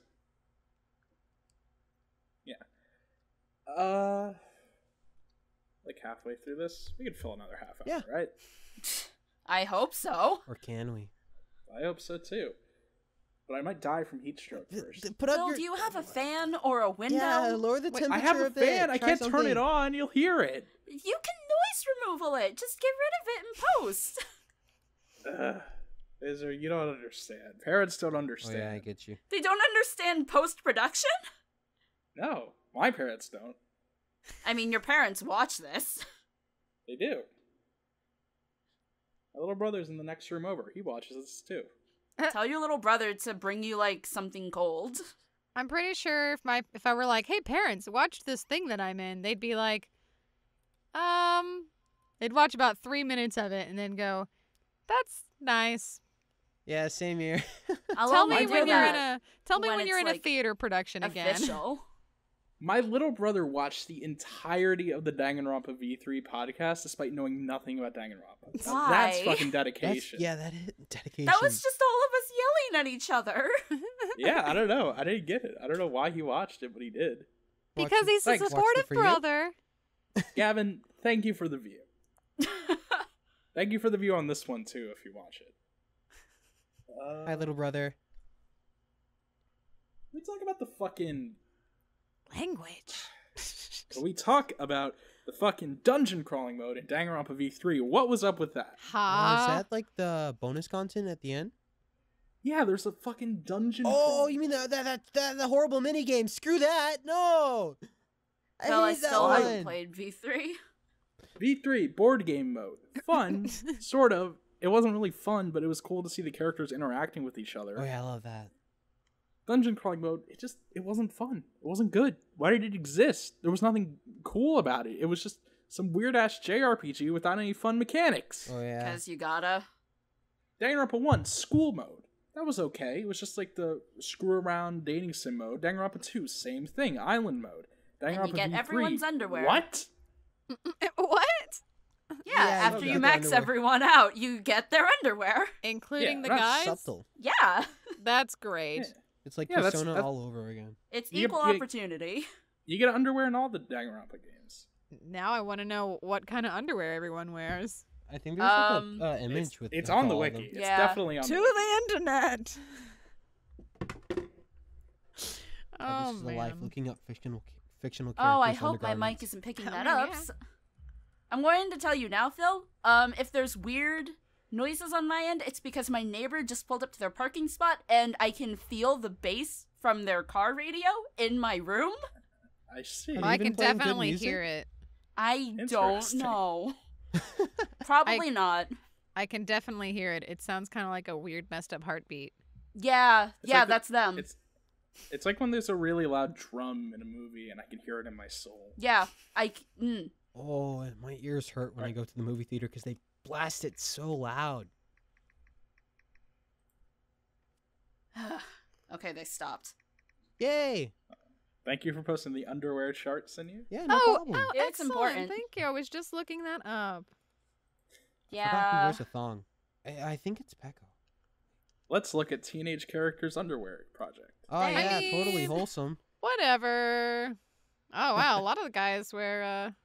yeah. Like halfway through this, we could fill another half hour, Yeah. right? I hope so. Or can we? I hope so too. But I might die from heat stroke first. Put up Phil, your... do you have a fan or a window? Yeah, lower the Wait, temperature I have a a bit. fan. I Try can't turn something. it on. You'll hear it. You can noise removal it. Just get rid of it in post. Izzer, you don't understand. Parents don't Oh, understand. yeah, I get you. They don't understand post-production? No, my parents don't. I mean, your parents watch this. They do. My little brother's in the next room over. He watches this too. Tell your little brother to bring you, like, something cold. I'm pretty sure if I were like, hey parents, watch this thing that I'm in, they'd be like, they'd watch about 3 minutes of it and then go, that's nice. Yeah, same here. I'll Tell only me do when you're in that when you're it's, in a like, theater production again. official. My little brother watched the entirety of the Danganronpa V3 podcast despite knowing nothing about Danganronpa. Now, Why? that's fucking That's, dedication. yeah, that is dedication. That was just all of us yelling at each other. Yeah, I don't know. I didn't get it. I don't know why he watched it, but he did. Because he's a Thanks. Watched it supportive for you? brother. Gavin, thank you for the view. Thank you for the view on this one too, if you watch it. Hi, little brother. We talk about the fucking. Language. We talk about the fucking dungeon crawling mode in Danganronpa V3. What was up with that? Is Ha. that like the bonus content at the end? Yeah, there's a fucking dungeon. Oh, crawling. you mean the horrible mini game? Screw that! No. Well, I hate that still one. haven't played V3. V3 board game mode. Fun, sort of. It wasn't really fun, but it was cool to see the characters interacting with each other. Oh yeah, I love that. Dungeon crawling mode, it wasn't fun. It wasn't good. Why did it exist? There was nothing cool about it. It was just some weird-ass JRPG without any fun mechanics. Oh yeah. Because you gotta. Danganronpa 1, school mode. That was okay. It was just like the screw-around dating sim mode. Danganronpa 2, same thing. Island mode. Danganronpa And you get V3, everyone's underwear. What? What? Yeah, Yeah, after you you get max their underwear. everyone out, you get their underwear. Including Yeah, the that's guys? Subtle. Yeah. That's great. Yeah. It's like Yeah, that's- Persona that's- all over again. It's You- equal you- opportunity. You get underwear in all the Danganronpa games. Now I want to know what kind of underwear everyone wears. I think there's like a image with. It's like, on the all of wiki. them. It's Yeah. definitely on To the wiki. the internet. Oh, Oh, this is a life man. looking up fictional characters. Oh, I hope my undergarments. mic isn't picking Oh, that yeah. up. I'm going to tell you now, Phil. If there's weird noises on my end, it's because my neighbor just pulled up to their parking spot and I can feel the bass from their car radio in my room. I see. Have Well, I been can playing good definitely music? hear it. I don't Interesting. know. Probably not. I can definitely hear it. It sounds kind of like a weird, messed up heartbeat. Yeah, It's yeah, like that's them. It's like when there's a really loud drum in a movie and I can hear it in my soul. Yeah, Oh, and my ears hurt when I go to the movie theater because they blast it so loud. Okay, they stopped. Yay! Thank you for posting the underwear chart, Sinyuvuu. Yeah, no Oh, problem. It's excellent. important. Thank you. I was just looking that up. I forgot who Yeah. wears a thong. I think it's Pekko. Let's look at teenage characters' underwear project. Oh I yeah, totally mean- wholesome. Whatever. Oh wow, a lot of the guys wear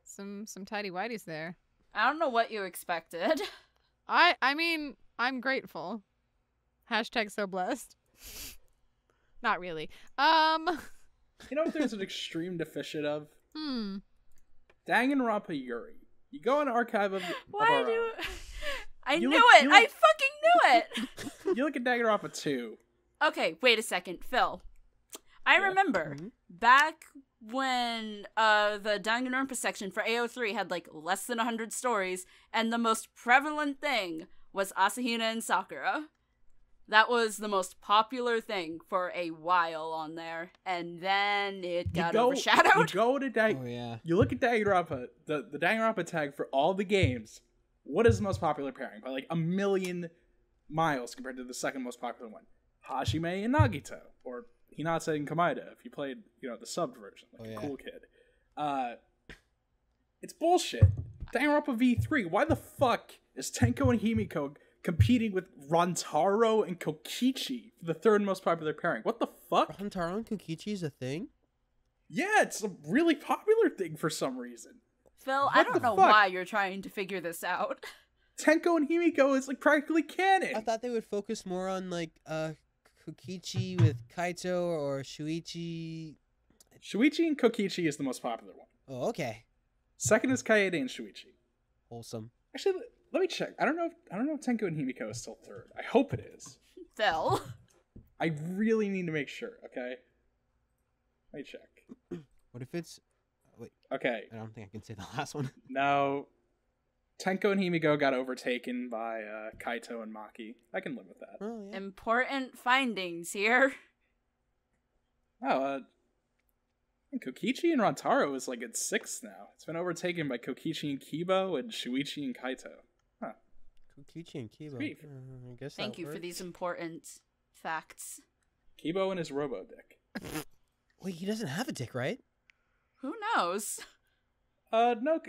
some tidy whities there. I don't know what you expected. I mean, I'm grateful. Hashtag so blessed. Not really. You know what there's an extreme deficient of? Hmm. Danganronpa Yuri. You go on archive of Why our do own. I You knew look- it? you I look- fucking knew it. You look at Danganronpa 2. Okay, wait a second, Phil. I Yeah. remember Mhm. back when the Danganronpa section for AO3 had like less than 100 stories, and the most prevalent thing was Asahina and Sakura. That was the most popular thing for a while on there, and then it got You overshadowed. go to Oh yeah. You look at Danganronpa, the Danganronpa tag for all the games. What is the most popular pairing? By like 1,000,000 miles compared to the second most popular one. Hajime and Nagito. Or Hinata and Kamaida, if you played, the subbed version, like Oh, a yeah. cool kid. It's bullshit. Danganronpa V3, why the fuck is Tenko and Himiko competing with Rantaro and Kokichi for the third most popular pairing? What the fuck? Rantaro and Kokichi is a thing? Yeah, it's a really popular thing for some reason. Phil, I What don't the know fuck? why you're trying to figure this out. Tenko and Himiko is like practically canon. I thought they would focus more on like Kokichi with Kaito or Shuichi. Shuichi and Kokichi is the most popular one. Oh, okay. Second is Kaede and Shuichi. Wholesome. Actually, let me check. I don't know if Tenko and Himiko is still third. I hope it is. Phil. I really need to make sure, okay? Let me check. What if it's wait, Okay, I don't think I can say the last one. no. Tenko and Himiko got overtaken by Kaito and Maki. I can live with that. Oh yeah. Important findings here. Oh, Kokichi and Rantaro is like at 6th now. It's been overtaken by Kokichi and Kibo and Shuichi and Kaito. Huh. Kokichi and Kibo. Sweet. I guess Thank that you for works. these important facts. Kibo and his robo dick. Wait, he doesn't have a dick, right? Who knows? No.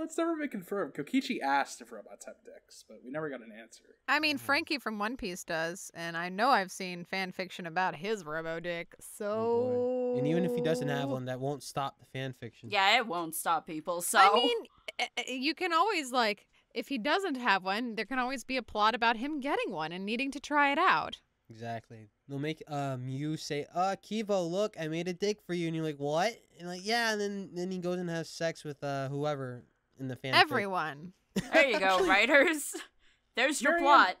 It's never been confirmed. Kokichi asked if robots have dicks, but we never got an answer. I mean, Frankie from One Piece does, and I know I've seen fan fiction about his robo dick. So, Oh, boy. And even if he doesn't have one, that won't stop the fan fiction. Yeah, it won't stop people, so... I mean, you can always like, if he doesn't have one, there can always be a plot about him getting one and needing to try it out. Exactly. They'll make Mew say, Kibo, look, I made a dick for you, and you're like, what? And like, yeah, and then he goes and has sex with whoever in the fan. Everyone. There you go, writers. There's your Marianne- plot.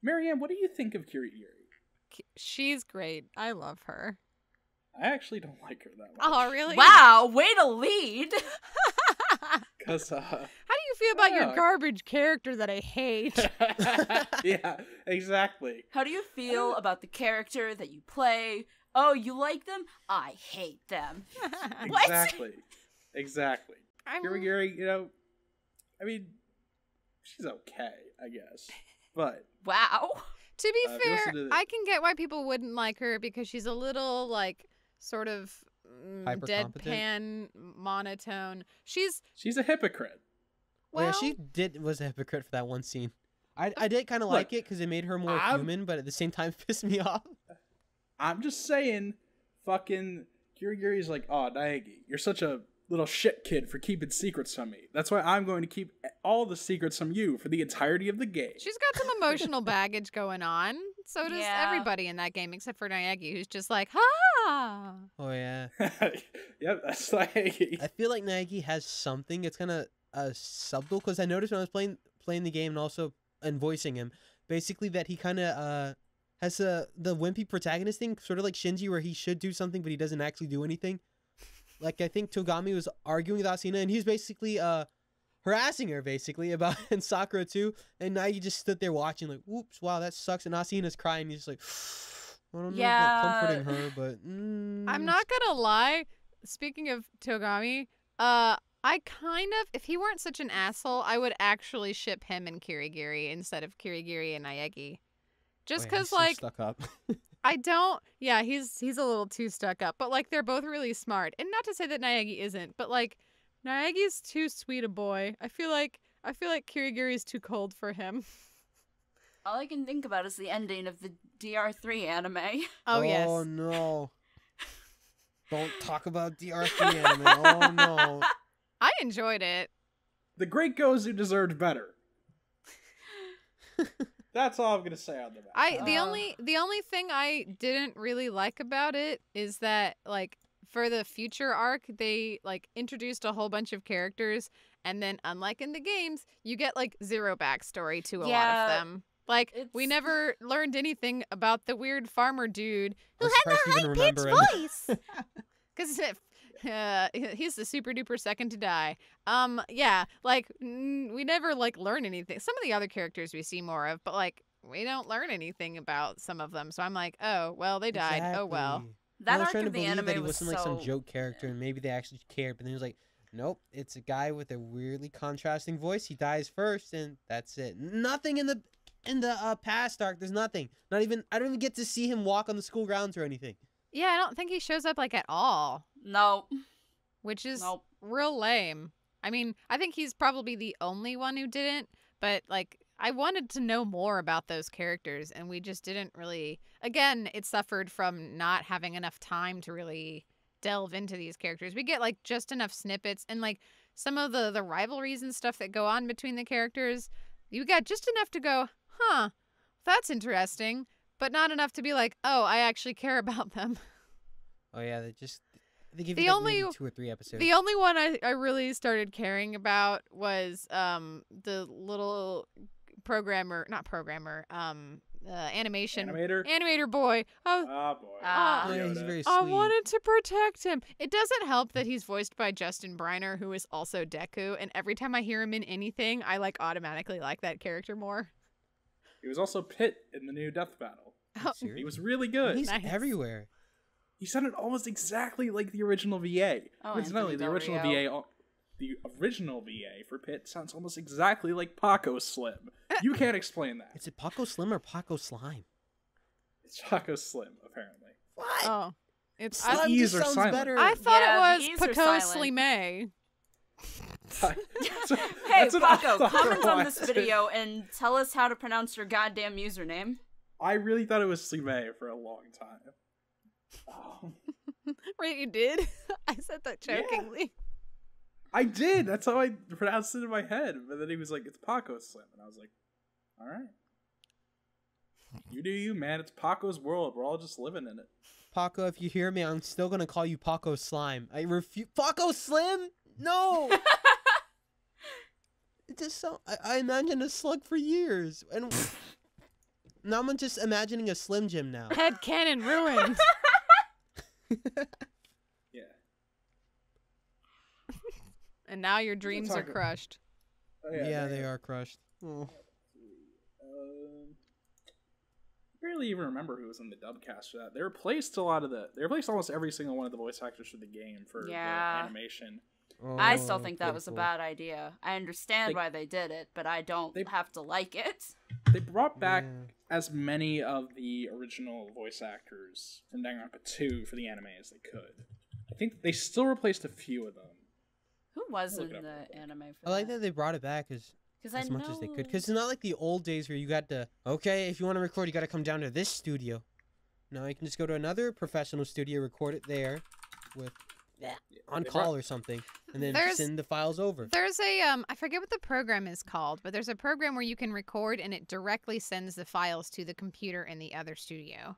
Marianne, what do you think of Kirihiri? She's great. I love her. I actually don't like her that much. Oh, really? Wow, way to lead. Because, How do you feel about your garbage character that I hate? yeah, exactly. How do you feel about the character that you play? Oh, you like them? I hate them. What? Exactly. Kirigiri, I mean, she's okay, I guess. But wow. To be fair, I can get why people wouldn't like her because she's a little, like, sort of deadpan, monotone. She's a hypocrite. Well, yeah, she was a hypocrite for that one scene. I did kind of like it because it made her more human, but at the same time pissed me off. I'm just saying, fucking Kirigiri's like, oh, Naegi, you're such a little shit kid for keeping secrets from me. That's why I'm going to keep all the secrets from you for the entirety of the game. She's got some emotional baggage going on. So does everybody in that game except for Naegi, who's just like, ha! Oh, yeah. Yep, that's Naegi. I feel like Naegi has something. It's kind of subtle, because I noticed when I was playing the game and voicing him, basically that he kind of has the wimpy protagonist thing, sort of like Shinji, where he should do something, but he doesn't actually do anything. Like, I think Togami was arguing with Asuna, and he's basically harassing her, basically, about and Sakura, too. And Naegi just stood there watching, like, whoops, wow, that sucks. And Asuna's crying, and he's just like, I don't know about comforting her, but... I'm not gonna lie, speaking of Togami, I kind of, if he weren't such an asshole, I would actually ship him and Kirigiri instead of Kirigiri and Naegi. Just because, like, stuck up. I don't. Yeah, he's a little too stuck up, but like they're both really smart. And not to say that Naegi isn't, but like Naegi's too sweet a boy. I feel like Kirigiri's too cold for him. All I can think about is the ending of the DR3 anime. Oh yes. Oh no. Don't talk about DR3 anime. Oh no. I enjoyed it. The great Gozu deserved better. That's all I'm gonna say on the matter. The only thing I didn't really like about it is that, like, for the future arc, they like introduced a whole bunch of characters, and then unlike in the games, you get like zero backstory to a lot of them. Like, we never learned anything about the weird farmer dude who had the high-pitched voice. Because he's the super duper second to die. Yeah, like, we never, like, learn anything. Some of the other characters we see more of, but, like, we don't learn anything about some of them. So I'm like, oh, well, they died. Exactly. Oh, well. That I was arc trying to of the believe anime that he was wasn't like some joke character, and maybe they actually cared. But then he was like, nope, it's a guy with a weirdly contrasting voice. He dies first, and that's it. Nothing in the past arc. There's nothing. Not even. I don't even get to see him walk on the school grounds or anything. Yeah, I don't think he shows up, like, at all. No. Which is real lame. I mean, I think he's probably the only one who didn't, but, like, I wanted to know more about those characters, and we just didn't really... Again, it suffered from not having enough time to really delve into these characters. We get, like, just enough snippets, and, like, some of the rivalries and stuff that go on between the characters, you got just enough to go, huh, that's interesting, but not enough to be like, oh, I actually care about them. Oh, yeah, they give you like maybe 2 or 3 episodes. The only one I really started caring about was the little animator boy. Oh boy. Yeah, he's very sweet. I wanted to protect him. It doesn't help that he's voiced by Justin Briner, who is also Deku, and every time I hear him in anything, I like automatically like that character more. He was also Pit in the new Death Battle. He was really good. He's everywhere. He sounded almost exactly like the original VA. Oh, Incidentally, the original VA for Pit sounds almost exactly like Paco Slim. You can't explain that. Is it Paco Slim or Paco Slime? It's Paco Slim, apparently. What? Oh, it's Slime just sounds better. I thought it was Paco Slime. Hey, Paco, comment on this video and tell us how to pronounce your goddamn username. I really thought it was Slime for a long time. Oh. Right, you did? I said that jokingly. Yeah. I did. That's how I pronounced it in my head. But then he was like, it's Paco Slim. And I was like, all right. You do you, man. It's Paco's world. We're all just living in it. Paco, if you hear me, I'm still going to call you Paco Slime. I refuse. Paco Slim? No! It just so... I imagined a slug for years. And now I'm just imagining a Slim Jim now. Headcanon ruined. Yeah. And now your dreams are crushed. Oh, yeah, they are crushed. Oh. I barely even remember who was in the dub cast for that. They replaced almost every single one of the voice actors for the game for the animation. Oh, I still think that was a pitiful. bad idea. I understand why they did it, but I don't have to like it. They brought back as many of the original voice actors from Danganronpa 2 for the anime as they could. I think they still replaced a few of them. Who was in the anime for I like that they brought it back as much as they could. Because it's not like the old days where you got to, okay, if you want to record, you got to come down to this studio. No, you can just go to another professional studio, record it there with on call or something, and then send the files over. There's a I forget what the program is called, but there's a program where you can record and it directly sends the files to the computer in the other studio.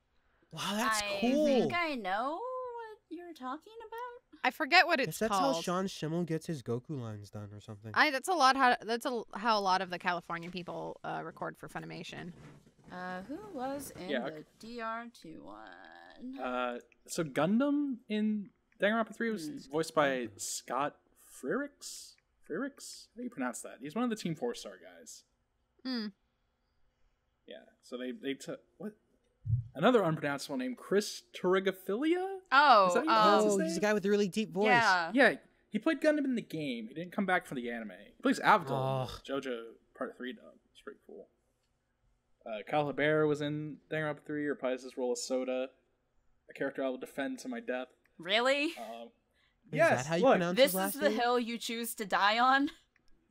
Wow, that's cool. I think I know what you're talking about. I forget what it's that's called. how Sean Schimmel gets his Goku lines done or something. That's how a lot of the California people record for Funimation. Who was in the DR2 one? So Gundam in Danganronpa 3 was voiced by Scott Frericks? Frericks? How do you pronounce that? He's one of the Team 4-star guys. Yeah, so they took... What? Another unpronounceable name, Chris Turigophilia? Oh, is that how you pronounce his he's name? the guy with the really deep voice. Yeah, he played Gundam in the game. He didn't come back for the anime. He plays Avdol in JoJo Part 3 dub. It's pretty cool. Kyle Hebert was in Danganronpa 3, reprised his role as Soda, a character I will defend to my death. Really? Yes, is that how you look, pronounce this his last is the name? hill you choose to die on?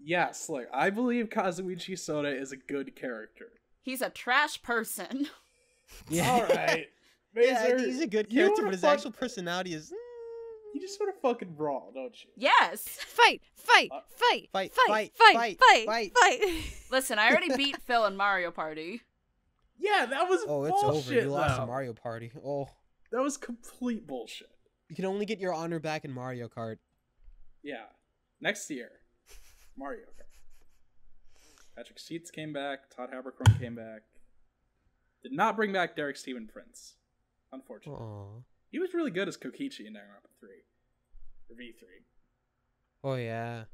Yes, look, I believe Kazuichi Soda is a good character. He's a trash person. Yeah. Alright. Yeah, he's a good character, but his actual personality is... You just sort of fucking brawl, don't you? Yes. Fight! Listen, I already beat Phil in Mario Party. Yeah, that was it's bullshit, over. You lost though. a Mario Party. Oh. That was complete bullshit. You can only get your honor back in Mario Kart. Yeah. Next year, Mario Kart. Patrick Seitz came back. Todd Habercrombie came back. Did not bring back Derek Stephen Prince, unfortunately. Aww. He was really good as Kokichi in Danganronpa 3. Or V3. Oh yeah.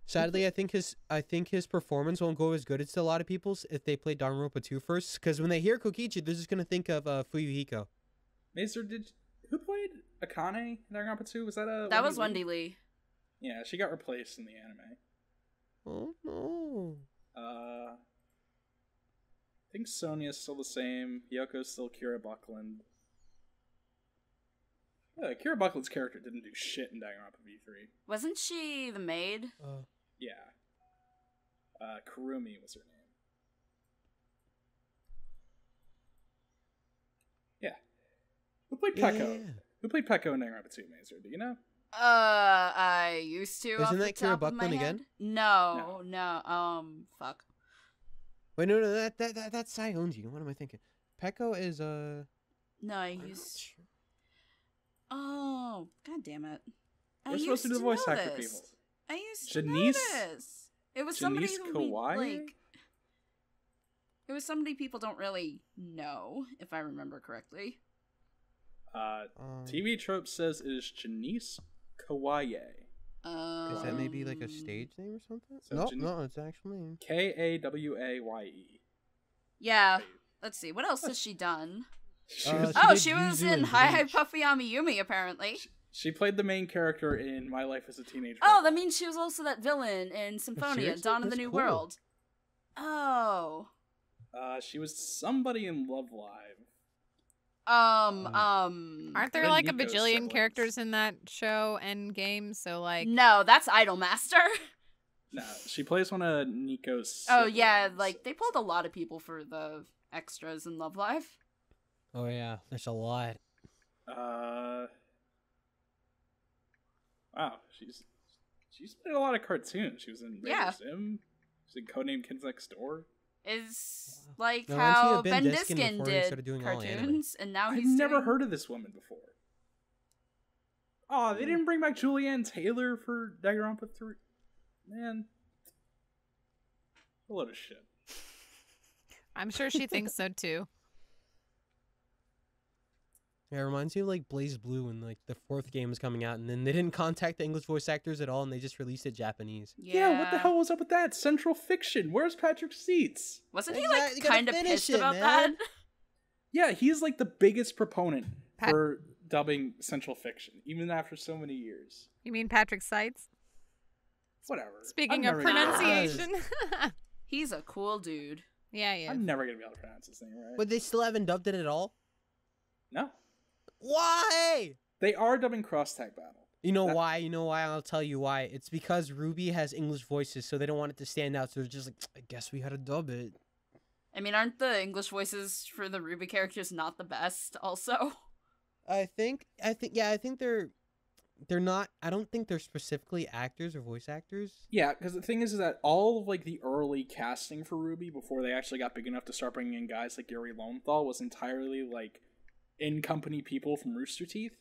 Sadly, I think his performance won't go as good as to a lot of people's if they play Danganronpa 2 first. Because when they hear Kokichi, they're just gonna think of Fuyuhiko. Mazer, who played Akane in Danganronpa 2? Was that That was Wendy Lee. Yeah, she got replaced in the anime. Oh no. I think Sonya's still the same. Hyoko's still Kira Buckland. Yeah, Kira Buckland's character didn't do shit in Danganronpa V3. Wasn't she the maid? Yeah. Kurumi was her name. Yeah. Who played Peko? Yeah. Who played Peko in Danganronpa 2, Mazer? Do you know? I used to. Isn't that Kira Buckland again? No. Fuck. Wait, no, that's Saionji. What am I thinking? Peko is No, I used. Oh, god damn it! We're supposed to do the voice actor people. I used to know this. It was somebody who it was somebody people don't really know, if I remember correctly. TV Trope says it is Janice Kawaye. Is that maybe like a stage name or something? So No, it's actually name. Kawaye. Yeah. Let's see. What else has she done? She was in Hi Puffy Yumi, apparently. She played the main character in My Life as a Teenage Oh, Girl. that means she was also that villain in Symphonia, Dawn of the New World. Oh. She was somebody in Love Live. Aren't there like a Nico's bajillion siblings. characters in that show and game? So like, No, that's Idolmaster. No, she plays one of Nico's Oh yeah, siblings. like they pulled a lot of people for the extras in Love Live. Oh yeah, there's a lot. Wow, she's been in a lot of cartoons. She was in Razor Sim. She was in Codename Kids Next Door. Is like No, how I've seen Ben Ben Diskin Diskin before he did started doing all anime. cartoons, and now I've he's never doing... heard of this woman before. Oh, they didn't bring back Julianne Taylor for Danganronpa 3? Man. A load of shit. I'm sure she thinks so too. Yeah, it reminds me of like Blaze Blue when like the 4th game was coming out, and then they didn't contact the English voice actors at all, and they just released it Japanese. Yeah, what the hell was up with that? Central Fiction. Where's Patrick Seats? Wasn't he like kind of pissed about that? Yeah, he's like the biggest proponent for dubbing Central Fiction, even after so many years. You mean Patrick Seitz? Whatever. Speaking of pronunciation. He's a cool dude. Yeah, yeah. I'm never going to be able to pronounce his name right. But they still haven't dubbed it at all? No. Why? They are dubbing Cross Tag Battle. You know why? You know why? I'll tell you why. It's because Ruby has English voices, so they don't want it to stand out. So they're just like, I guess we had to dub it. I mean, aren't the English voices for the Ruby characters not the best also? I think they're not. I don't think they're specifically actors or voice actors. Yeah, because the thing is that all of like the early casting for Ruby before they actually got big enough to start bringing in guys like Gary Lowenthal was entirely like in-company people from Rooster Teeth.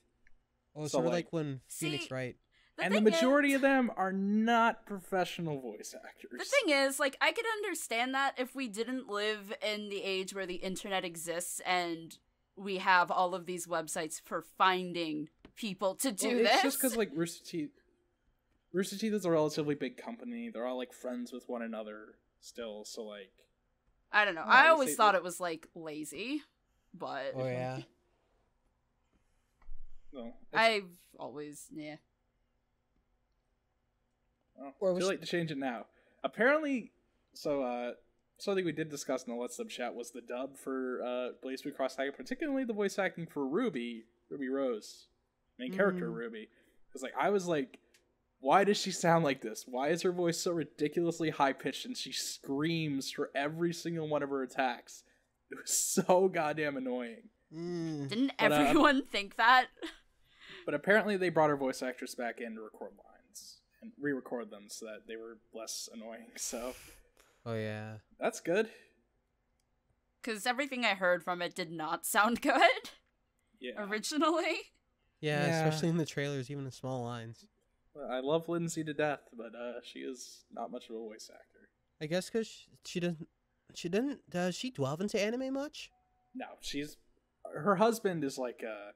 Oh, sort of like when Phoenix Wright. And the majority of them are not professional voice actors. The thing is, like, I could understand that if we didn't live in the age where the internet exists and we have all of these websites for finding people to do this. It's just because, like, Rooster Teeth is a relatively big company. They're all, like, friends with one another still, so, like... I don't know. I always thought it was, like, lazy, but... Oh, yeah. No. I've always, yeah. Well, too late to change it now. Apparently, something we did discuss in the Let's Dub chat was the dub for Blaze Blue Cross Tag, particularly the voice acting for Ruby Rose, main character Ruby. Because I was like, why does she sound like this? Why is her voice so ridiculously high pitched and she screams for every single one of her attacks? It was so goddamn annoying. Didn't everyone think that? But apparently they brought her voice actress back in to record lines and re-record them so that they were less annoying, so... Oh, yeah. That's good. Because everything I heard from it did not sound good. Yeah. Originally. Yeah, especially in the trailers, even the small lines. I love Lindsay to death, but she is not much of a voice actor. I guess because does she delve into anime much? No, her husband is like a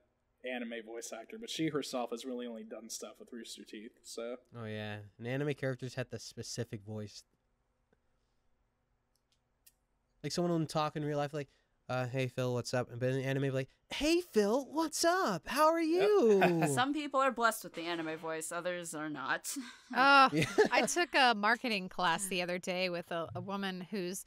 anime voice actor, but she herself has really only done stuff with Rooster Teeth, so. Oh yeah, and anime characters had the specific voice. Like someone would talk in real life, like, "Hey Phil, what's up?" And but in the anime, like, "Hey Phil, what's up? How are you?" Yep. Some people are blessed with the anime voice, others are not. I took a marketing class the other day with a woman whose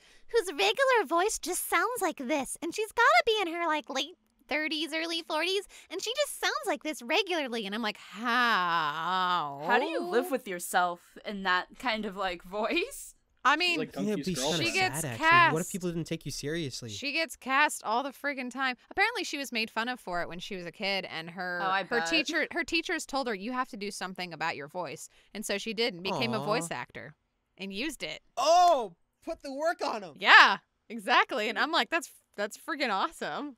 regular voice just sounds like this, and she's gotta be in her like late 30s, early 40s, and she just sounds like this regularly, and I'm like, how do you live with yourself in that kind of like voice? I mean, like she gets cast. What if people didn't take you seriously? She gets cast all the friggin' time. Apparently, she was made fun of for it when she was a kid, and her teachers told her, you have to do something about your voice, and so she did and became a voice actor and used it. Oh, put the work on them. Yeah, exactly. And I'm like, that's friggin' awesome.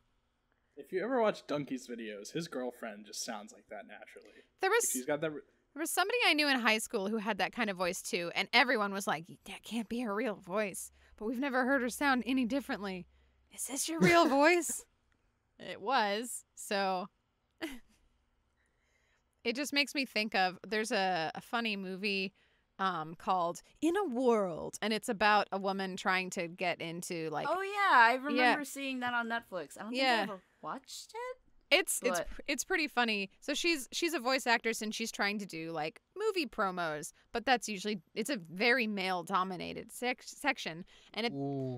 If you ever watch Donkey's videos, his girlfriend just sounds like that naturally. She's got that. There was somebody I knew in high school who had that kind of voice too, and everyone was like, that can't be her real voice. But we've never heard her sound any differently. Is this your real voice? It was. So it just makes me think of, there's a funny movie called In a World, and it's about a woman trying to get into like... Oh yeah, I remember seeing that on Netflix. I don't think I ever watched it. It's pretty funny. So she's a voice actress and she's trying to do like movie promos, but that's usually, it's a very male dominated section, and it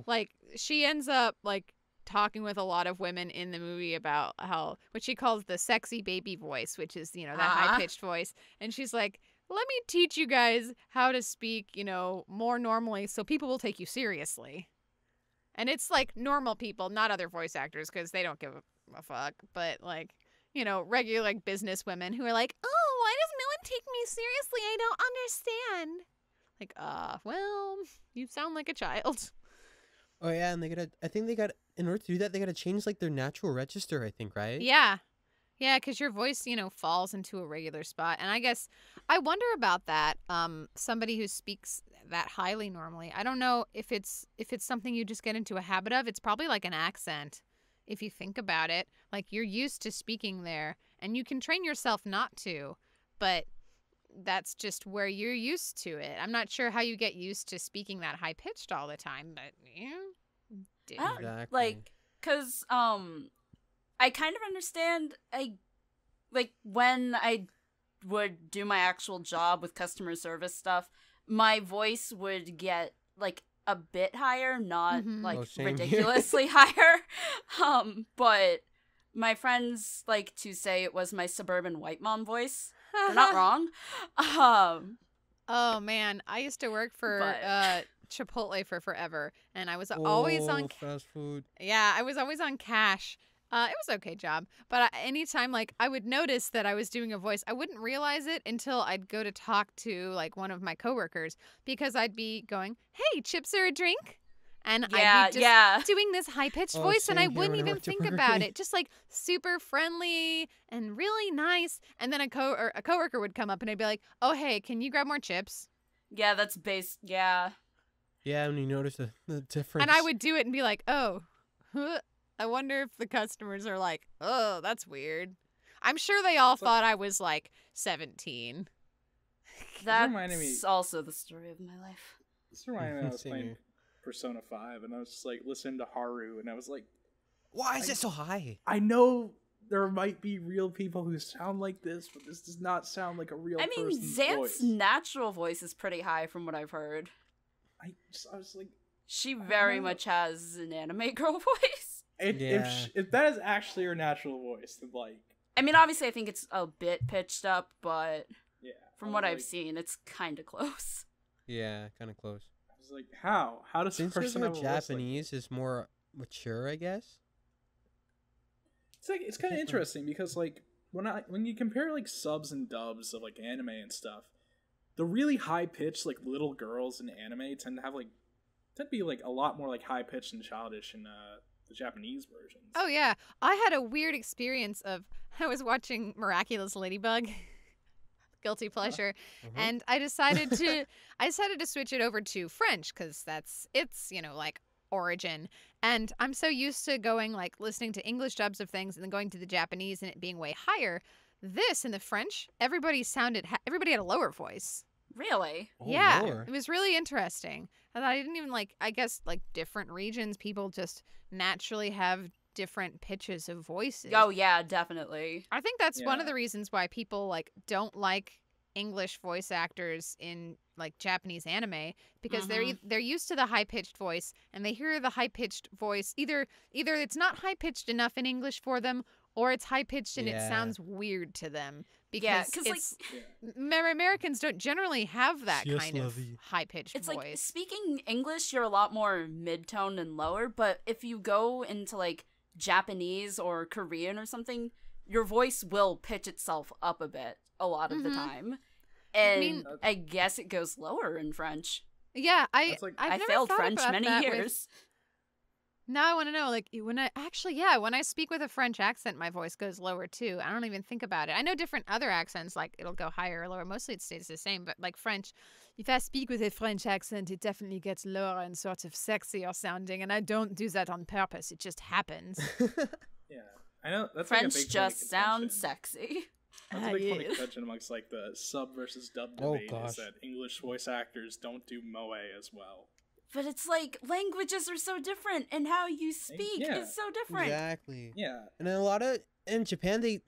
like she ends up like talking with a lot of women in the movie about how what she calls the sexy baby voice, which is, you know, that high pitched voice, and she's like, let me teach you guys how to speak, you know, more normally so people will take you seriously. And it's like normal people, not other voice actors, because they don't give a fuck, but like, you know, regular like business women who are like, oh, why does no one take me seriously? I don't understand. Like, well, you sound like a child. Oh yeah, and in order to do that, they gotta change like their natural register, I think, right? Yeah, because your voice, you know, falls into a regular spot, and I guess I wonder about that. Somebody who speaks that highly normally, I don't know if it's something you just get into a habit of. It's probably like an accent. if you think about it. Like, you're used to speaking there, and you can train yourself not to, but that's just where you're used to it. I'm not sure how you get used to speaking that high-pitched all the time, but, Exactly. Like, because, I kind of understand, when I would do my actual job with customer service stuff, my voice would get, like, a bit higher, not, ridiculously higher. But my friends like to say it was my suburban white mom voice. They're not wrong. Oh, man. I used to work for Chipotle for forever, and I was always on fast food. Yeah, I was always on cash. It was an okay job, but anytime like I would notice that I was doing a voice, I wouldn't realize it until I'd go to talk to like one of my coworkers, because I'd be going, "Hey, chips or a drink?" And I'd be just doing this high-pitched voice, and I wouldn't even think about it. Just like super friendly and really nice. And then a coworker would come up, and I'd be like, "Oh, hey, can you grab more chips?" Yeah, that's based. Yeah. Yeah, when you notice the difference. And I would do it and be like, "Oh, I wonder if the customers are like, oh, that's weird." I'm sure they all thought I was like 17. That's also the story of my life. This reminded me when I was playing Persona 5, and I was just like listening to Haru, and I was like, why is it so high? I know there might be real people who sound like this, but this does not sound like a real person's Xanth's voice. natural voice is pretty high from what I've heard. I was like, she very much has an anime girl voice. If that is actually her natural voice, then like... I mean, obviously I think it's a bit pitched up, but from what like, I've seen, it's kind of close. Yeah, kind of close. I was like, how? How does Since person have a voice like Japanese is more mature, I guess? It's kind of interesting, because like when you compare like subs and dubs of like anime and stuff, the really high pitched like little girls in anime tend to be like a lot more like high pitched and childish in the Japanese versions. Oh yeah, I had a weird experience of I was watching Miraculous Ladybug, guilty pleasure, and I decided to switch it over to French because it's like origin, and I'm so used to going like listening to English dubs of things and then going to the Japanese and it being way higher. This in the French, everybody had a lower voice. Really? Yeah, lower. It was really interesting. And I didn't even I guess different regions, people just naturally have different pitches of voices. Oh yeah, definitely. I think that's one of the reasons why people don't like English voice actors in Japanese anime, because they're used to the high pitched voice, and they hear the high pitched voice either it's not high pitched enough in English for them, or it's high pitched and it sounds weird to them. Because Americans don't generally have that kind of high pitched voice. It's like speaking English, you're a lot more mid-tone and lower, but if you go into Japanese or Korean or something, your voice will pitch itself up a bit a lot of the time. And I guess it goes lower in French. Yeah, I failed French many years. Now I want to know, when I speak with a French accent, my voice goes lower too. I don't even think about it. I know different other accents, it'll go higher or lower. Mostly it stays the same, but French, if I speak with a French accent, it definitely gets lower and sort of sexier sounding, and I don't do that on purpose. It just happens. Yeah, I know. That's French a big just sounds sexy. That's a big funny contention amongst the sub versus dub debate is that English voice actors don't do moe as well. But it's languages are so different, and how you speak is so different. Exactly. Yeah. And in Japan, they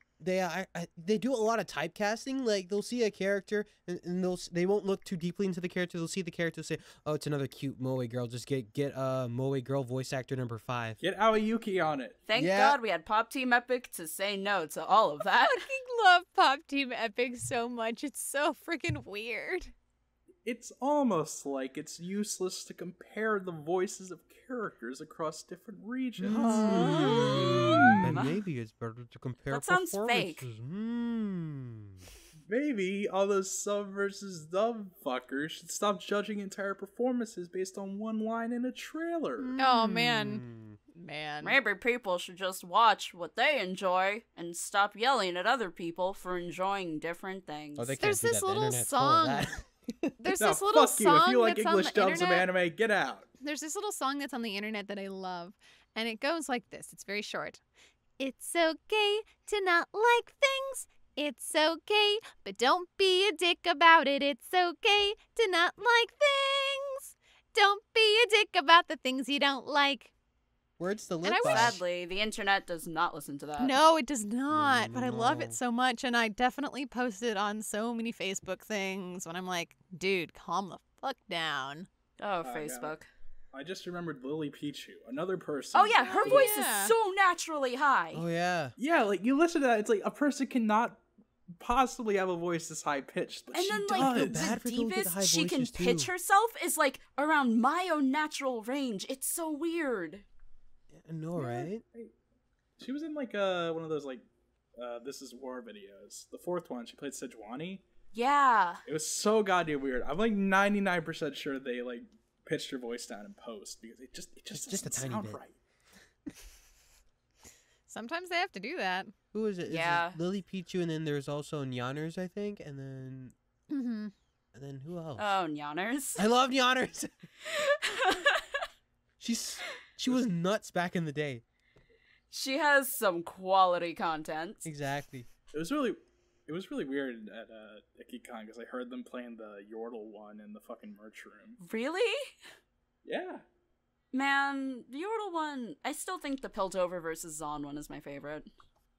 do a lot of typecasting. They'll see a character, and they won't look too deeply into the character. They'll see the character and say, "Oh, it's another cute moe girl. Just get moe girl voice actor number 5. Get Aoyuki on it." Thank God we had Pop Team Epic to say no to all of that. I fucking love Pop Team Epic so much. It's so freaking weird. It's almost like it's useless to compare the voices of characters across different regions. Then maybe it's better to compare that sounds fake. Maybe all those sub versus dub fuckers should stop judging entire performances based on one line in a trailer. Oh, man. Maybe people should just watch what they enjoy and stop yelling at other people for enjoying different things. Oh, there's this little song. There's this little fuck you. song If you like that's English on the dubs of internet. anime, get out. There's this little song that's on the internet that I love, And it goes like this. It's very short. It's okay to not like things. It's okay, but don't be a dick about it. It's okay to not like things. Don't be a dick about the things you don't like. Words to live And I by. wish- Sadly, the internet does not listen to that. No, it does not. But I love No. it so much. And I definitely post it on so many Facebook things when I'm like, dude, calm the fuck down. Oh, God. Facebook. I just remembered Lily Pichu, another person. Oh yeah, her Oh, voice yeah. is so naturally high. Oh yeah. Yeah, like you listen to that, it's like a person cannot possibly have a voice this high pitched, but And she then, does. like, Bad for the people who get high deepest she can voices, too. pitch herself is, like, around my own natural range. It's so weird. I know, right? She was in like one of those like This Is War videos. The fourth one, she played Sejuani. Yeah. It was so goddamn weird. I'm like 99% sure they like pitched her voice down in post because it just Just a doesn't tiny sound bit. right. Sometimes they have to do that. Who is it? Yeah. Is it Lily Pichu, and then there's also Nyanners, I think, and Mm-hmm. then who else? Oh, Nyanners. I love Nyanners. She was nuts back in the day. She has some quality content. Exactly. It was really weird at IkiCon because I heard them playing the Yordle one in the fucking merch room. Really? Yeah. Man, the Yordle one, I still think the Piltover versus Zon one is my favorite.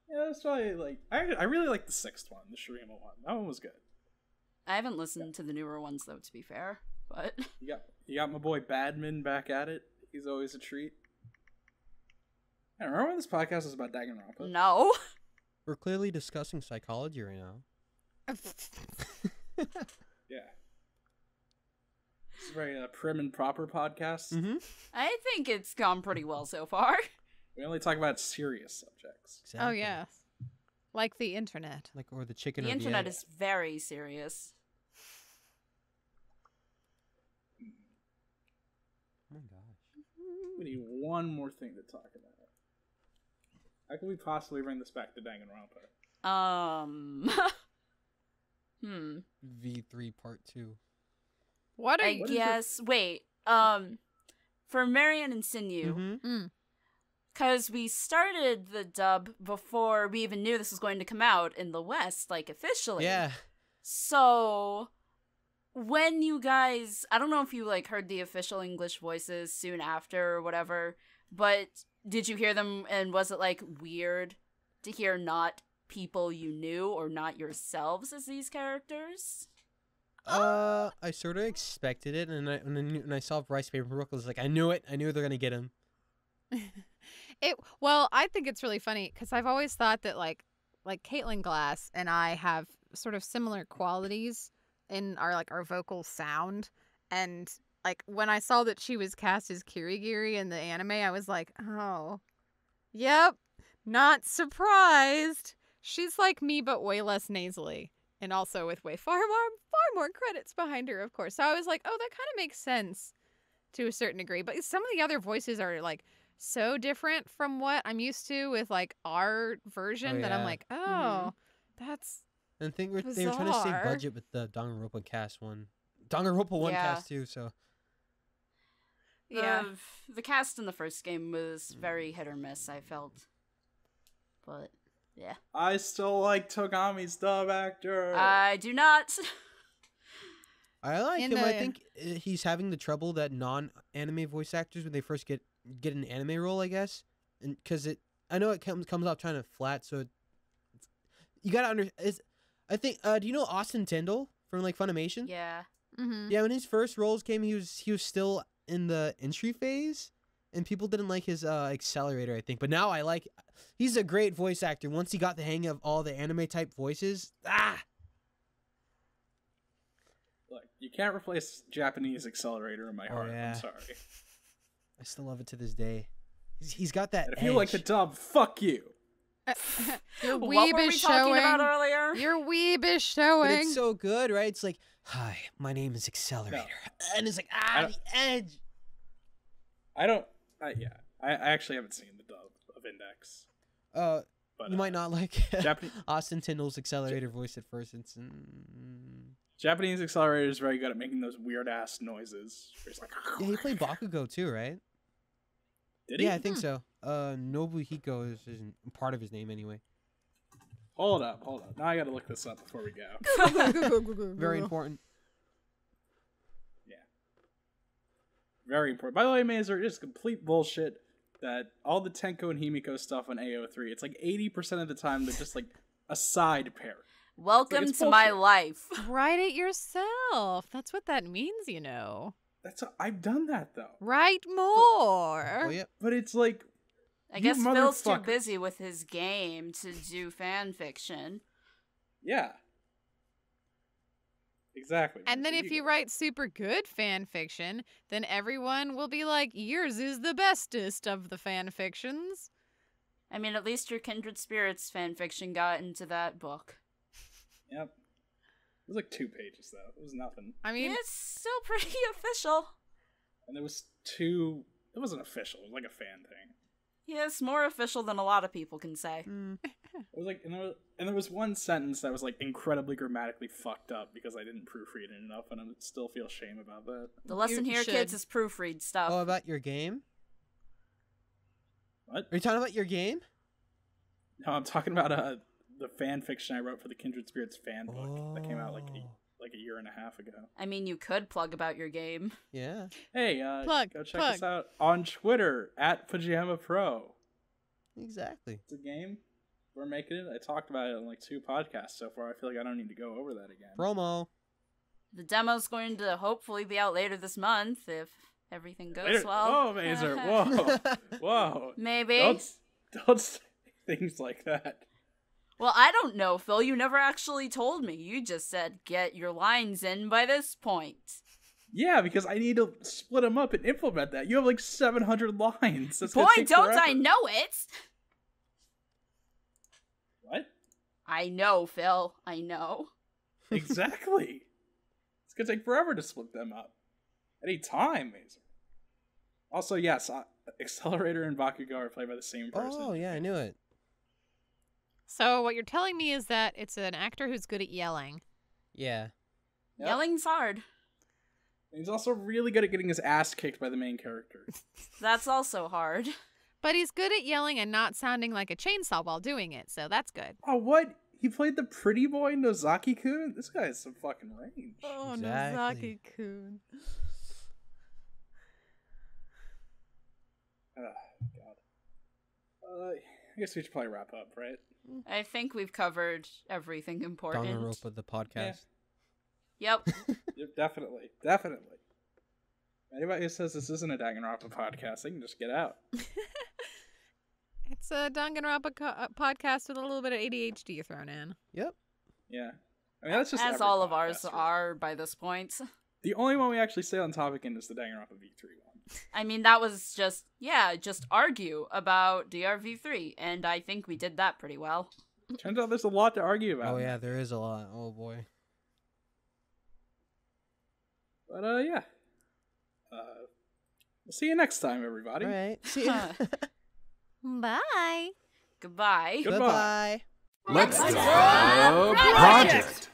Yeah, that's why like I really like the sixth one, the Shurima one. That one was good. I haven't listened to the newer ones, though, to be fair. But You got my boy Badman back at it. He's always a treat. I remember when this podcast was about Dangan Ronpa? no. We're clearly discussing psychology right now. Yeah. It's a very prim and proper podcast. Mm-hmm. I think it's gone pretty well so far. We only talk about serious subjects. Oh, yeah. Like the internet. Like, or the chicken The or internet the egg. is very serious. Oh my gosh. We need one more thing to talk about. How can we possibly bring this back to Dangan Ronpa? V3 Part 2. What are I you? guess. Wait. For Marianne and Sinyuvuu, Mm-hmm. because we started the dub before we even knew this was going to come out in the West, like officially. Yeah. So when you guys, I don't know if you like heard the official English voices soon after or whatever, but did you hear them and was it like weird to hear not people you knew or not yourselves as these characters? I sort of expected it, and when I saw Rice Paperwork, I was like, I knew it. I knew they're gonna get him. Well, I think it's really funny because I've always thought that like Caitlin Glass and I have sort of similar qualities in our vocal sound, and like when I saw that she was cast as Kirigiri in the anime, I was like, oh, yep, not surprised. She's like me, but way less nasally, and also with way far more credits behind her, of course. So I was like, oh, that kind of makes sense to a certain degree. But some of the other voices are like so different from what I'm used to with like our version that I'm yeah. like, oh, that's And I think they were trying to save Bizarre. budget with the Danganronpa cast one. Danganronpa 1 Yeah. cast too, so. yeah. The cast in the first game was very hit or miss, I felt. But, yeah. I still like Togami's dub actor. I do not. I like In him. I the- think he's having the trouble that non-anime voice actors when they first get an anime role, I guess, and because I know it comes off kind of flat, so you gotta I think. Do you know Austin Tyndall from like Funimation? Yeah. Mm-hmm. Yeah, when his first roles came, he was still in the entry phase, and people didn't like his accelerator, I think. But now I like. He's a great voice actor. Once he got the hang of all the anime type voices, Look, you can't replace Japanese accelerator in my heart. yeah. I'm sorry. I still love it to this day. He's got that. And if you like the edge. dub, fuck you. Your What weeb were we is talking showing. about earlier? Your weeb is But showing. it's so good, right? It's like, hi, my name is Accelerator, and it's like, I the edge. I don't. Yeah. I actually haven't seen the dub of Index. But, You might not like Japanese Austin Tyndall's Accelerator voice at first. It's Japanese accelerator is very good at making those weird ass noises. Where it's like, yeah, he played Bakugo too, right? Did he? Yeah, I think so. Nobuhiko is part of his name anyway. Hold up. Now I gotta look this up before we go. Very important. Yeah. Very important. By the way, Mazer, it's complete bullshit that all the Tenko and Himiko stuff on AO3, it's like 80% of the time they're just like a side pair. Welcome to my life. Write it yourself. That's what that means, you know. I've done that though. Write more. Oh, yeah. But it's like, I guess Phil's too busy with his game to do fan fiction. Yeah. Exactly. And then if you write super good fan fiction, then everyone will be like, yours is the bestest of the fan fictions. I mean, at least your Kindred Spirits fan fiction got into that book. Yep. It was like 2 pages, though. It was nothing. I mean, it's still pretty official. And there was 2... It wasn't official. It was like a fan thing. Yeah, it's more official than a lot of people can say. It was like, and there was one sentence that was like incredibly grammatically fucked up because I didn't proofread it enough, and I still feel shame about that. The lesson here, kids, is proofread stuff. Oh, about your game? What? Are you talking about your game? No, I'm talking about the fan fiction I wrote for the Kindred Spirits fan book that came out like a year and a half ago. I mean, you could plug about your game. Yeah. Hey, go check us out on Twitter at Pajama Pro. Exactly. It's a game. We're making it. I talked about it on like 2 podcasts so far. I feel like I don't need to go over that again. Promo. The demo's going to hopefully be out later this month if everything goes well. Whoa, Mazer. Whoa. Whoa. Maybe. Don't say things like that. Well, I don't know, Phil. You never actually told me. You just said, get your lines in by this point. Yeah, because I need to split them up and implement that. You have like 700 lines. That's Boy, don't I know it! What? I know, Phil. I know. Exactly. It's going to take forever to split them up. Any time, Mazer. Also, yes, Accelerator and Bakugo are played by the same person. Oh, yeah, I knew it. So what you're telling me is that it's an actor who's good at yelling. Yeah. Yep. Yelling's hard. He's also really good at getting his ass kicked by the main character. That's also hard. But he's good at yelling and not sounding like a chainsaw while doing it, so that's good. Oh, what? He played the pretty boy Nozaki-kun? This guy has some fucking range. Oh, Exactly. Nozaki-kun. Oh, God. I guess we should probably wrap up, right? I think we've covered everything important. Dangan Ronpa, the podcast. Yep. Yep, definitely. Definitely. Anybody who says this isn't a Dangan Ronpa podcast, they can just get out. It's a Dangan Ronpa podcast with a little bit of ADHD thrown in. Yep. Yeah. I mean, that's just As every all of podcast, ours really. are by this point. The only one we actually stay on topic in is the Dangan Ronpa V3 one. I mean, that was just argue about DRV3, and I think we did that pretty well. Turns out there's a lot to argue about. Oh, yeah, there is a lot. Oh, boy. But, yeah. We'll see you next time, everybody. All right. See ya. Bye. Goodbye. Goodbye. Goodbye. Let's go project.